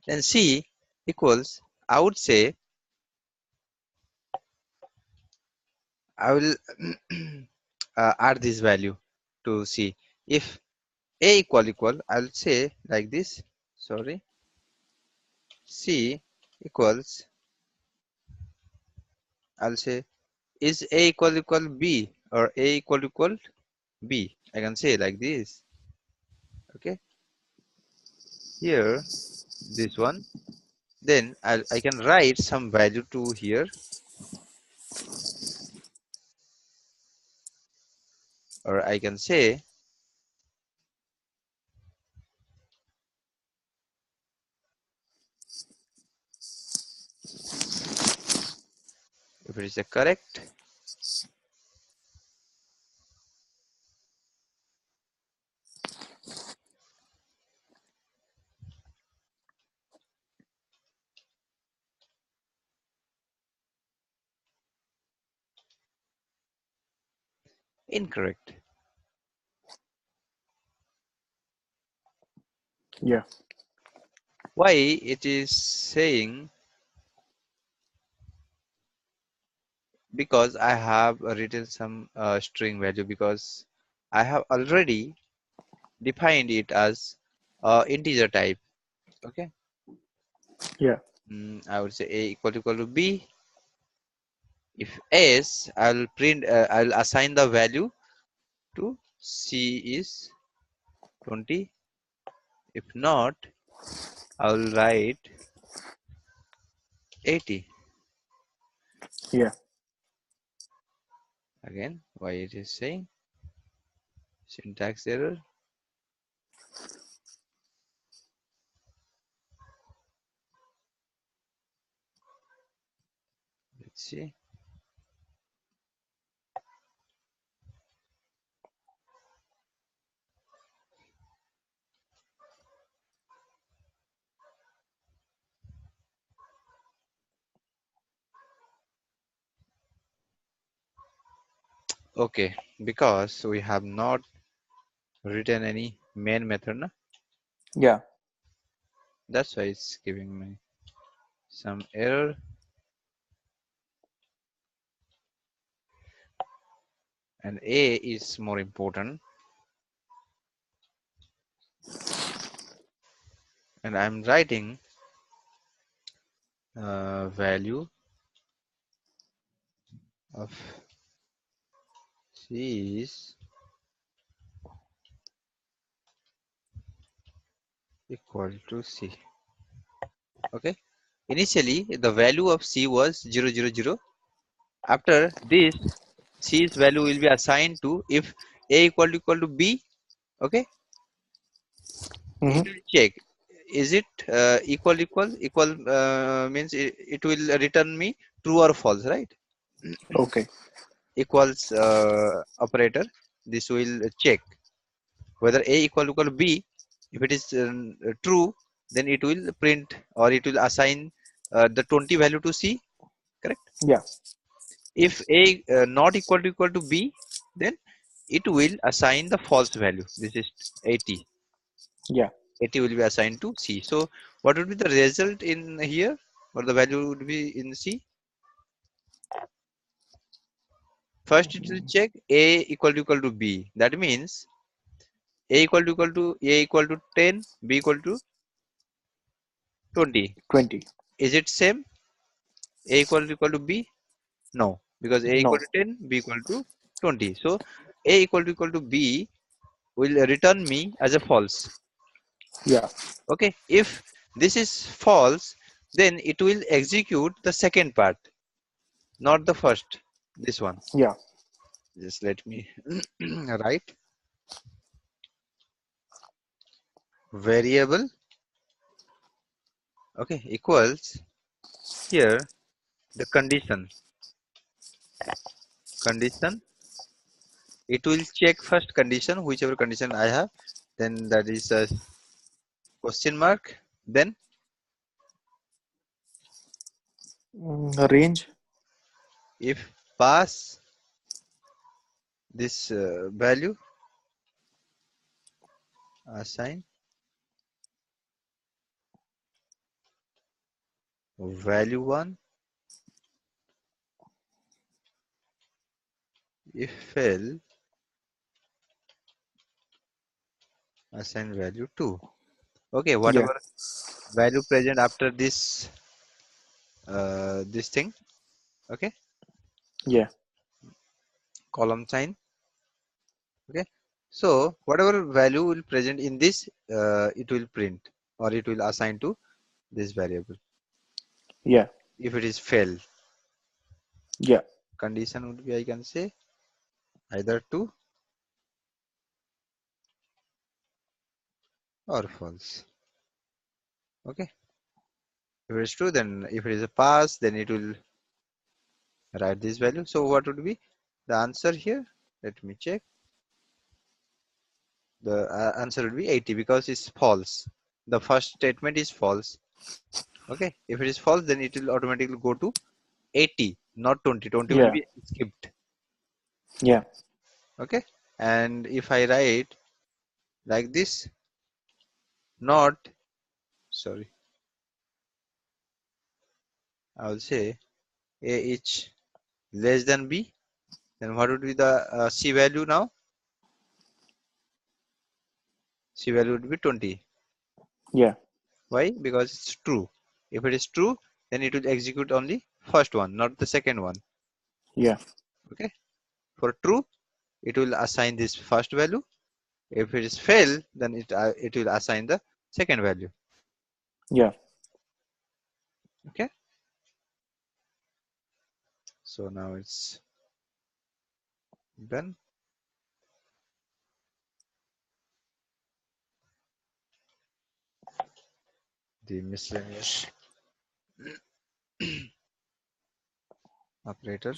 then c equals, I would say I will add this value to c. If a equal, I'll say like this. Sorry, c equals, I'll say, is a equal b, or a equal b. I can say like this. Okay, here this one. Then I can write some value to here, or I can say if it is a correct. Incorrect. Yeah. Why it is saying? Because I have written some string value, because I have already defined it as integer type. Okay, Yeah. I would say a equal to b. If s, I'll print, I'll assign the value to c is 20. If not, I'll write 80. Yeah. Again, why it is saying syntax error? Let's see. Okay, because we have not written any main method. Na? Yeah. That's why it's giving me some error. And A is more important. And I'm writing value of C is equal to C. Okay. Initially, the value of C was 0, 0, 0. After this, C's value will be assigned to if A equal to B. Okay. It Mm-hmm. will check. Is it equal? Means it will return me true or false, right? Okay. Equals operator. This will check whether A equal to B. If it is true, then it will print or it will assign the 20 value to C. Correct. Yeah. If A not equal to B, then it will assign the false value. This is 80. Yeah. 80 will be assigned to C. So what would be the result in here? Or the value would be in C? First it will check A equal to B. That means A equal to 10, B equal to 20. 20. Is it same? A equal to B? No, because A equal No. to 10, B equal to 20. So A equal to B will return me as a false. Yeah. Okay, if this is false, then it will execute the second part, not the first. This one. Yeah. Just let me write variable. Okay, equals here the condition. It will check first condition, whichever condition I have, then that is a question mark. Then Range. if pass this value, assign value 1. If fail, assign value 2. Okay, Yeah. whatever value present after this thing. Okay, Yeah. column sign. Okay, so whatever value will present in this, it will print or it will assign to this variable. Yeah. If it is fail, Yeah. condition would be, I can say, either true or false. Okay, if it is true, then if it is a pass, then it will write this value. So what would be the answer here? Let me check. The answer would be 80 because it's false. The first statement is false. Okay, if it is false, then it will automatically go to 80, not 20. 20 will Yeah. be skipped. Yeah. Okay, and if I write like this, not, sorry, I will say A is less than B, then what would be the C value now? C value would be 20. Yeah. Why? Because it's true. If it is true, then it will execute only first one, not the second one. Yeah. Okay. For true, it will assign this first value. If it is fail, then it will assign the second value. Yeah. Okay. So now it's done. The miscellaneous operator.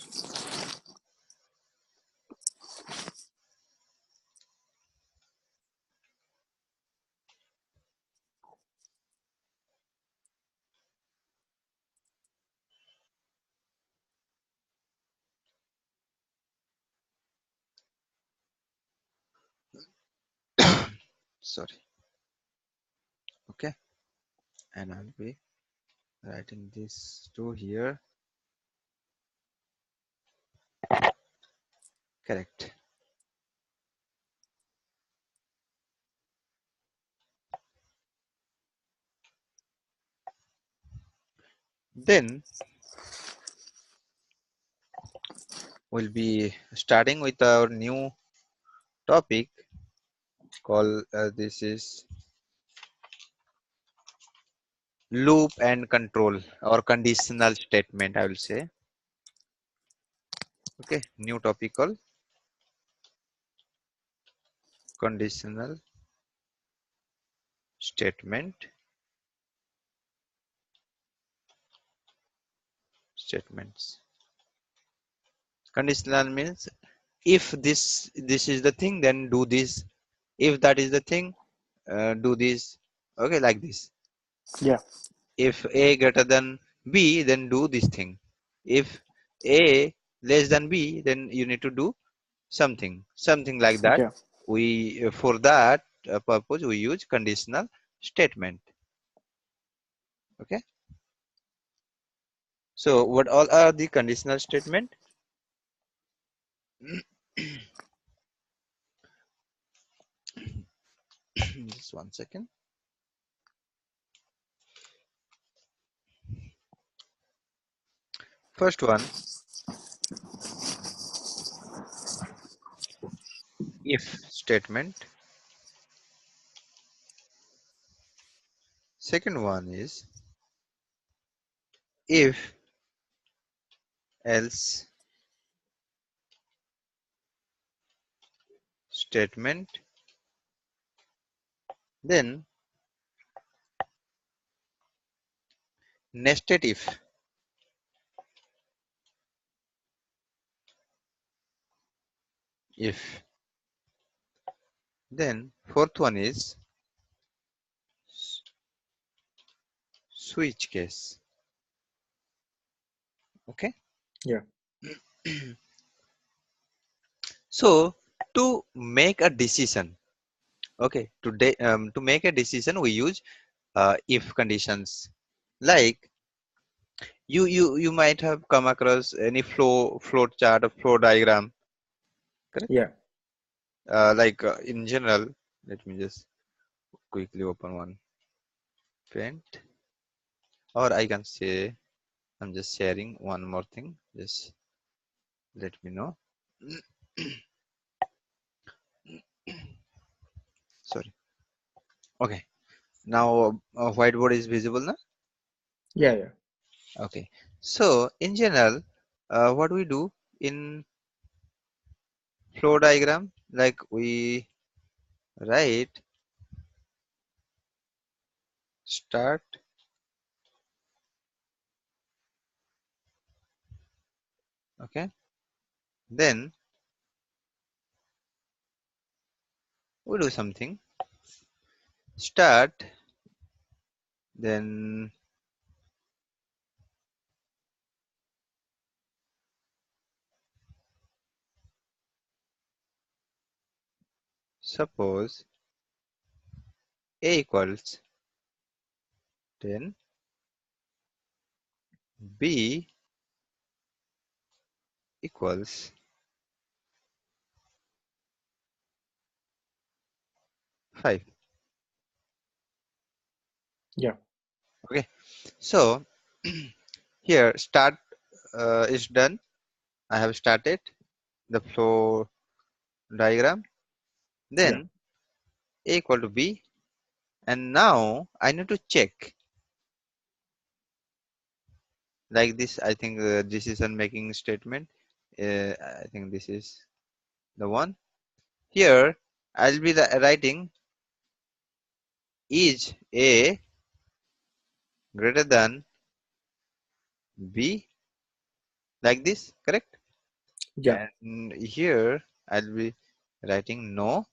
Sorry. and I'll be writing this to here. Correct. Then we'll be starting with our new topic called this is loop and control or conditional statement, I will say. Okay, new topic called conditional statement. Statements. Conditional means if this is the thing, then do this. If that is the thing, do this. Okay, like this. Yeah. If A greater than B, then do this thing. If A less than B, then you need to do something like that. Yeah. We for that purpose we use conditional statement. Okay. So what all are the conditional statement? Just 1 second. First one, if statement. Second one is if else statement. Then nested if. Then fourth one is switch case. Okay. Yeah. So to make a decision, okay, to make a decision, we use if conditions. Like you might have come across any flow chart or flow diagram, correct? Yeah. Like in general, let me just quickly open one paint, or I can say I'm just sharing one more thing. Just let me know. Sorry. Okay. Now whiteboard is visible now. Yeah. Yeah. Okay. So in general, what we do in flow diagram, like we write start, okay, then we do something, start, then suppose A equals 10, B equals 5. Yeah. Okay. So here start is done. I have started the flow diagram. Yeah. Then A equal to B, and now I need to check like this. I think decision making statement. I think this is the one. Here I'll be writing is A greater than B, like this, correct? Yeah. And here I'll be writing no,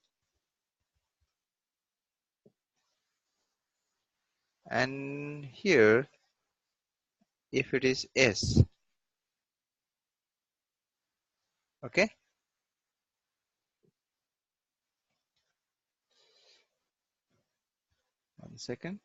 and here if it is S. Okay. 1 second.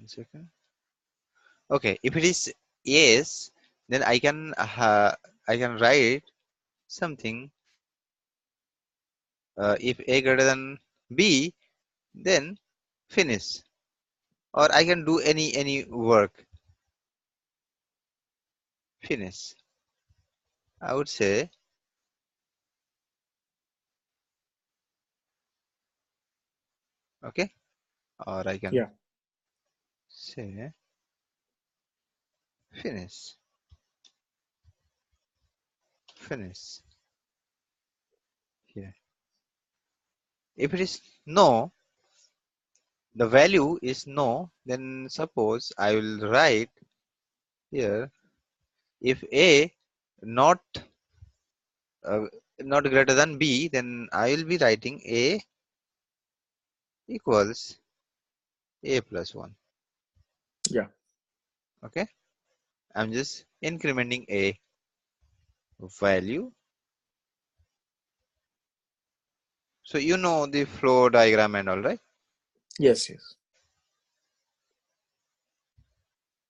1 second. Okay, if it is yes, then I can write something. If A greater than B, then finish. Or I can do any work. Finish. I would say, okay, or I can Yeah. say finish. Finish here. If it is no, the value is no, then suppose I will write here, if A not uh, not greater than B, then I will be writing A equals A plus 1. Yeah. Okay, I'm just incrementing A value. So you know the flow diagram and all, right? Yes. Yes.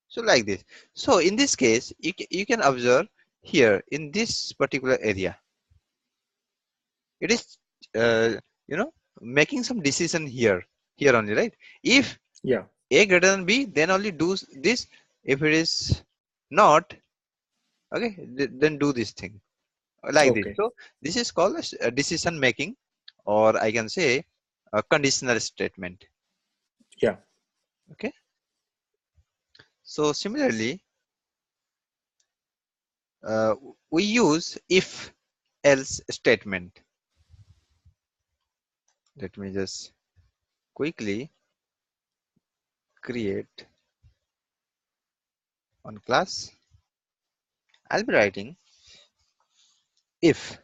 So like this. So in this case, you can observe here in this particular area, it is you know, making some decision here only, right? If Yeah. A greater than B, then only do this. If it is not, okay, then do this thing like this. Okay. So this is called a decision making, or I can say a conditional statement. Yeah. Okay. So similarly, uh, we use if else statement. Let me just quickly create one class. I'll be writing if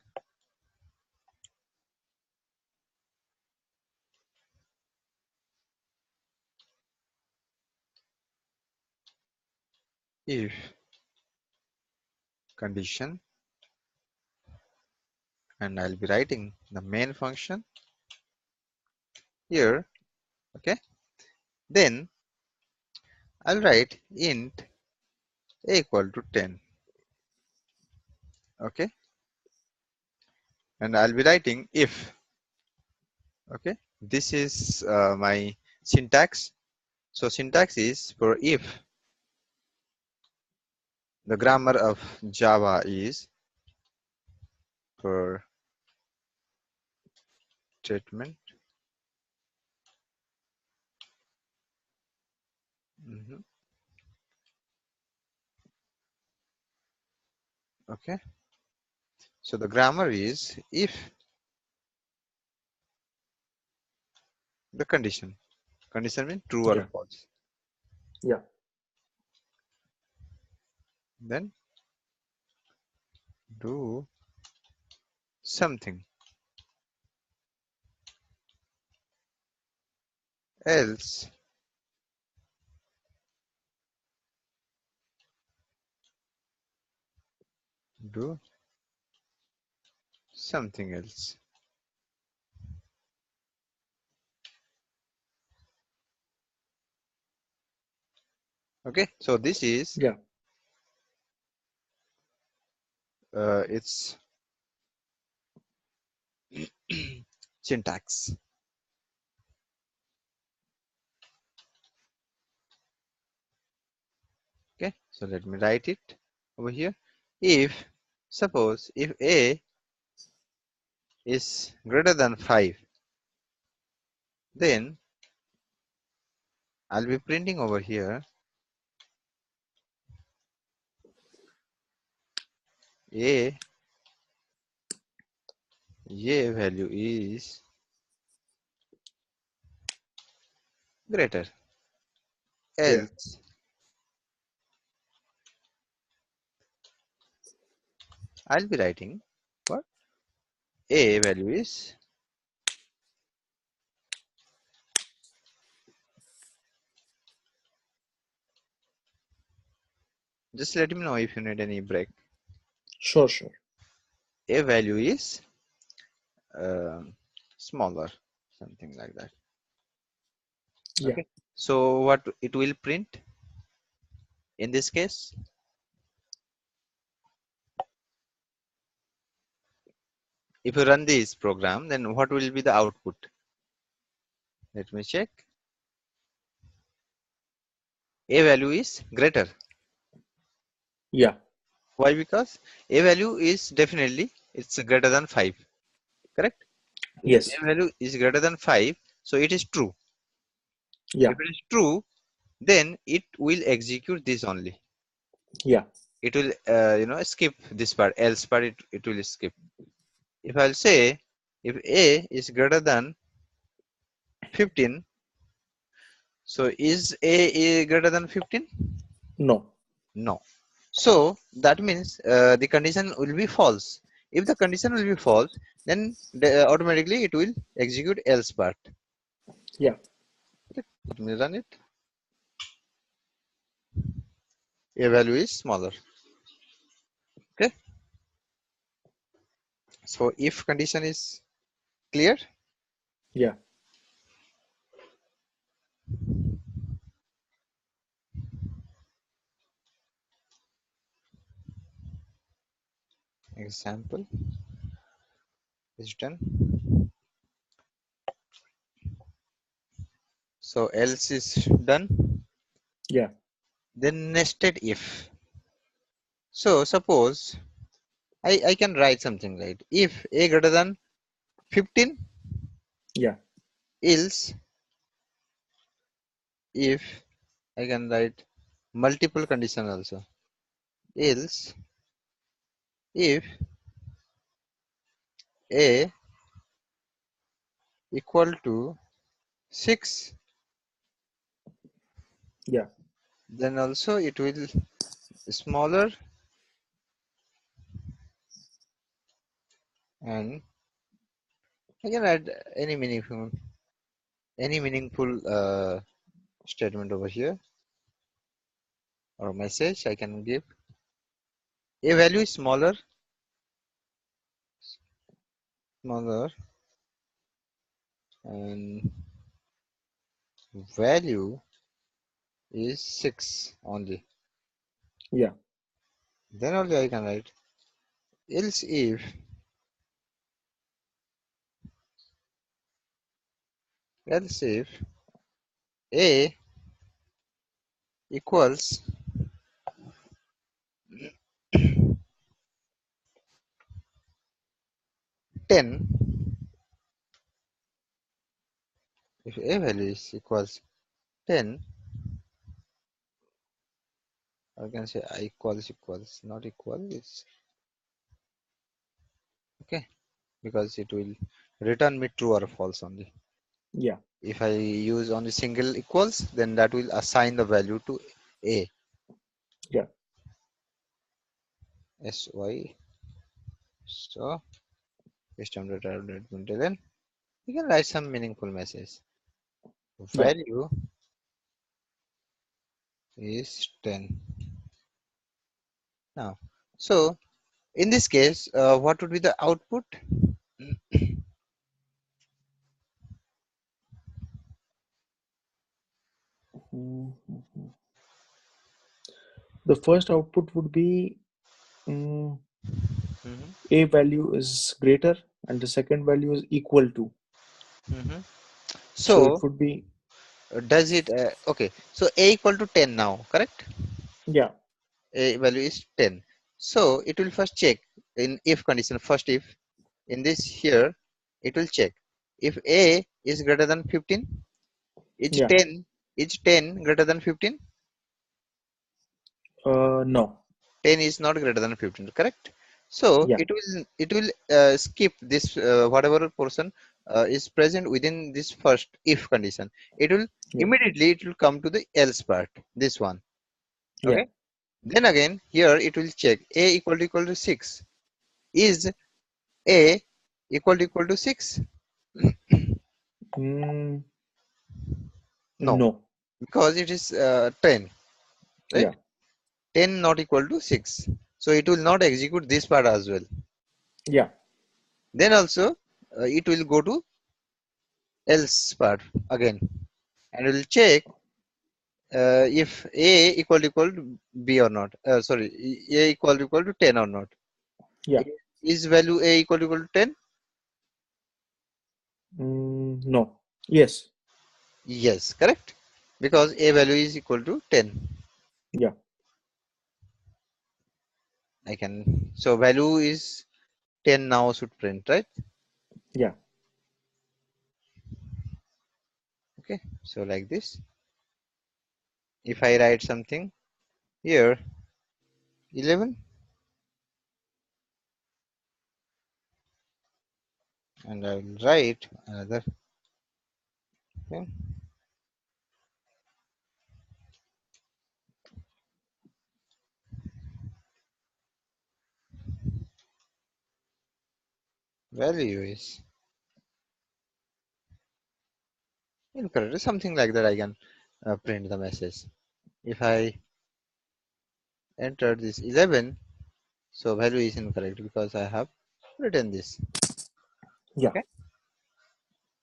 if condition, and I'll be writing the main function here. Okay, then I'll write int a equal to 10. Okay, and I'll be writing if. Okay, this is my syntax. So syntax is for if. The grammar of Java is for statement. Mhm. Okay, so the grammar is if the condition. Condition means true or Yeah. false. Yeah. Then do something else. Do something else. Okay, so this is Yeah. its syntax. Okay, so let me write it over here. If suppose if A is greater than 5, then I'll be printing over here A value is greater, Yeah. else I'll be writing what A value is. Just let me know if you need any break. Sure. Sure. A value is um, smaller, something like that. Yeah. Okay, So what it will print in this case? If you run this program, then what will be the output? Let me check. A value is greater. Yeah. Why? Because a value is definitely it's greater than 5. Correct? If Yes. a value is greater than 5, so it is true. Yeah. If it is true, then it will execute this only. Yeah. It will skip this part, else part it will skip. If I'll say if a is greater than 15, so is a greater than 15? No. No. So that means the condition will be false. If the condition will be false, then automatically it will execute else part. Yeah. Let me run it. A value is smaller. Okay. So if condition is clear, Yeah. example is done. So else is done. Yeah. Then nested if. So suppose I can write something like if a greater than 15, Yeah. else if I can write multiple condition also. Else if a equal to 6, Yeah. then also it will smaller and I can add any meaningful statement over here or message I can give. A value is smaller and value is 6 only. Yeah. Then only I can write else if a equals 10, if a value is equals 10, I can say I equals not equal, it's okay, because it will return me true or false only. Yeah. If I use only single equals, then that will assign the value to a. Yeah. Sy. So system data then you can write some meaningful message. Yeah. Value is 10 now. So in this case, what would be the output? Mhm. The first output would be mm, Mhm, a value is greater and the second value is equal to. mhm. So So it would be, does it okay? So a equal to 10 now, correct? yeah. A value is 10. So it will first check in if condition. First if in this here, it will check if a is greater than 15. Is Yeah. 10 is 10 greater than 15? No. 10 is not greater than 15, correct? So Yeah. it will skip this whatever portion is present within this first if condition. It will Yeah. immediately it will come to the else part, this one. Yeah. Okay. Then again here it will check a equal to 6. Is a equal to 6? Mm, No, no. because it is 10, right? Yeah. 10 not equal to 6. So it will not execute this part as well. Yeah. Then also it will go to else part again and will check. if a equal to b or not, sorry, a equal to 10 or not. Yeah. Is value a equal to 10? No. Yes. Yes, correct. Because a value is equal to 10. Yeah. I can, so value is 10 now should print, right? Yeah. Okay, so like this. If I write something here, 11, and I will write another thing, value is incorrect, something like that. I can print the message. If I enter this 11, so value is incorrect because I have written this. Yeah. Okay.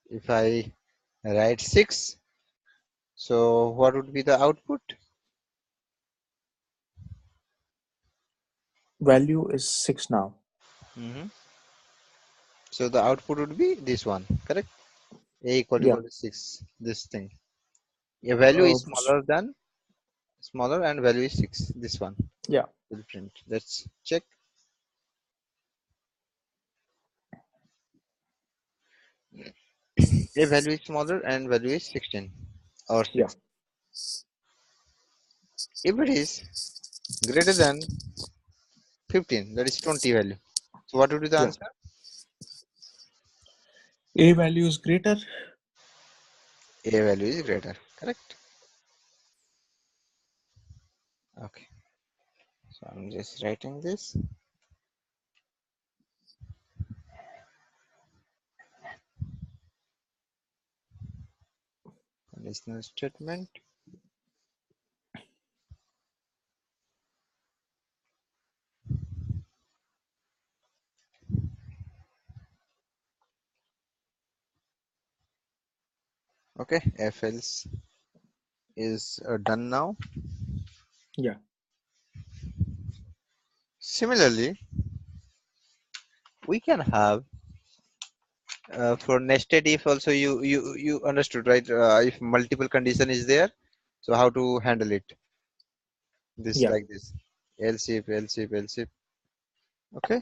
If I write 6, so what would be the output? Value is 6 now. Hmm. So the output would be this one, correct? A Yeah. equal to 6, this thing. A value is S- smaller and value is 6, this one yeah. will print. Let's check. A value is smaller and value is 16 or Yeah. 6. If it is greater than 15, that is 20 value. So what would be the Yeah. answer? A value is greater. A value is greater, correct? Okay, so I'm just writing this. Conditional statement. Okay, if else is done now. Yeah. Similarly, we can have for nested if also you understood, right? If multiple condition is there, so how to handle it? This Yeah. like this, else if. Okay,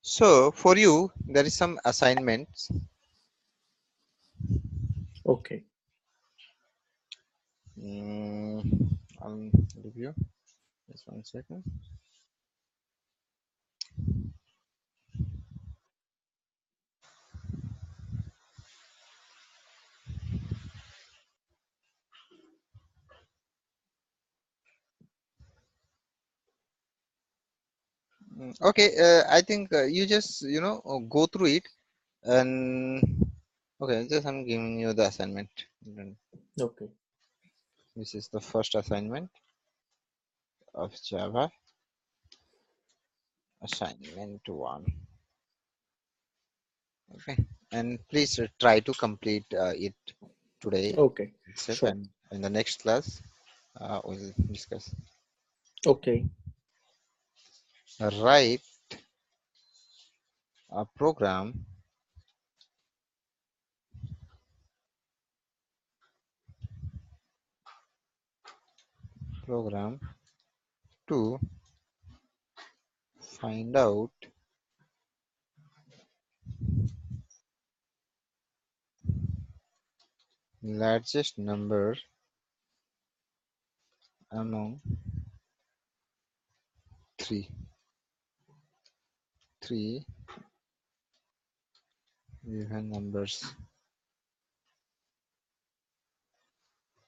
so for you there is some assignments. Okay. mm, I'll review just 1 second. Okay, I think you just go through it and okay, just I'm giving you the assignment. And Okay. this is the first assignment of Java, assignment 1. Okay, and please try to complete it today Okay. itself, Sure. and in the next class we'll discuss. Okay. Write a program to find out largest number among three three even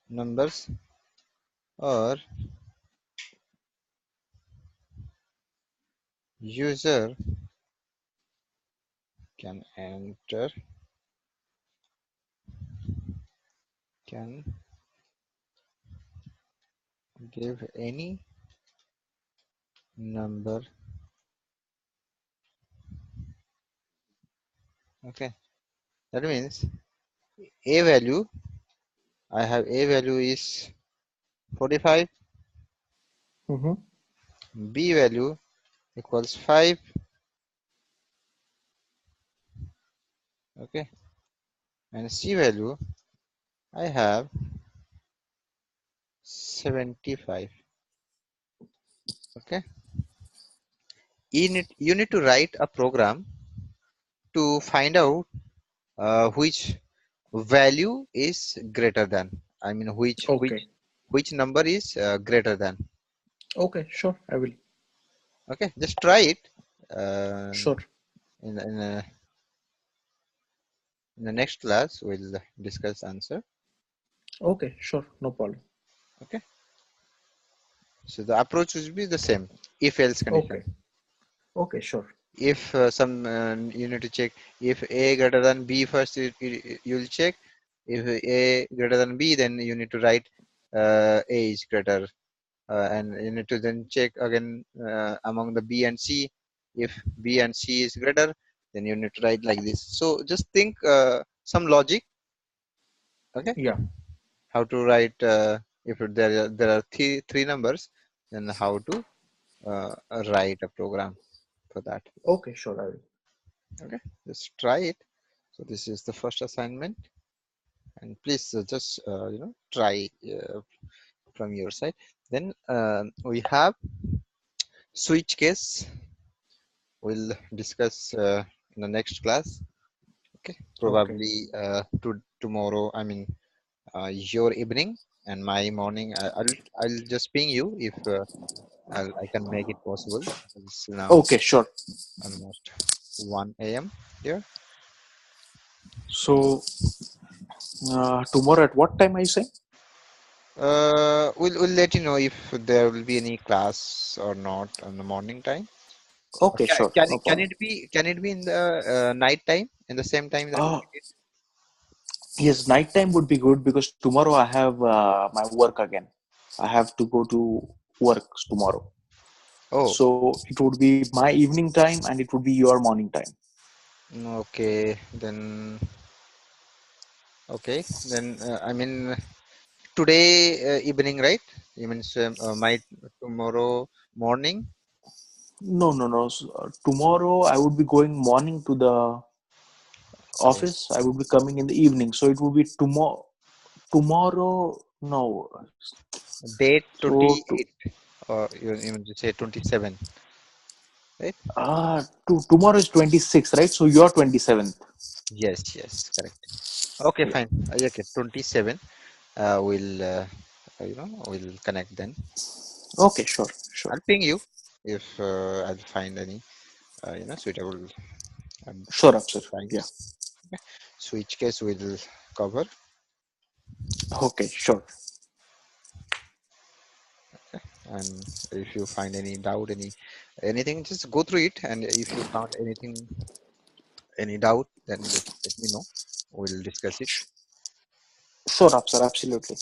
numbers or user can enter can give any number. Okay, that means a value I have A value is 45, Mm-hmm. B value equals 5, okay, and C value I have 75, okay. You need to write a program to find out which value is greater than, I mean which Okay. which which number is greater than. Okay, sure. I will. Okay, just try it uh, Sure. in the next class we'll discuss answer. Okay, sure. No problem. Okay, so the approach will be the same if else condition. Okay. Okay, sure. If some you need to check if A greater than B first, you'll check. If A greater than B, then you need to write A is greater, and you need to then check again among the B and C. If B and C is greater, then you need to write like this. So just think some logic, okay, Yeah. how to write if there are three numbers, then how to uh, write a program for that. Okay, sure. I will. Okay, just try it. So this is the first assignment, and please just try from your side. Then we have switch case. We'll discuss in the next class. Okay, Okay. probably tomorrow. I mean your evening and my morning. I'll just ping you if I can make it possible. It's now Okay, sure. almost 1 a.m. here. So, tomorrow at what time are you saying? We'll let you know if there will be any class or not in the morning time. Or Okay, sure. No can problem. it be in the night time in the same time that Uh, we did? yes, night time would be good because tomorrow I have my work again. I have to go to work tomorrow. Oh, So it would be my evening time and it would be your morning time. okay. Then okay. Then I mean today evening, right? You mean my tomorrow morning? No, no, no. So, tomorrow I would be going morning to the Oh, office. I would be coming in the evening. So it would be tomorrow. Tomorrow, no. date So 28, or you mean to say 27, right? tomorrow is 26th, right? So you're 27th. Yes, yes, correct. Okay, Yeah. fine. Okay, 27. We'll connect then. Okay, sure, sure, I'll ping you if I'll find any suitable um, sure, Afsar. Yeah. times. Okay. Switch case we'll cover, Okay, sure. and if you find any doubt, anything, just go through it. And if you found any doubt, then just let me know. We'll discuss it. Sure, Afsar. Absolutely.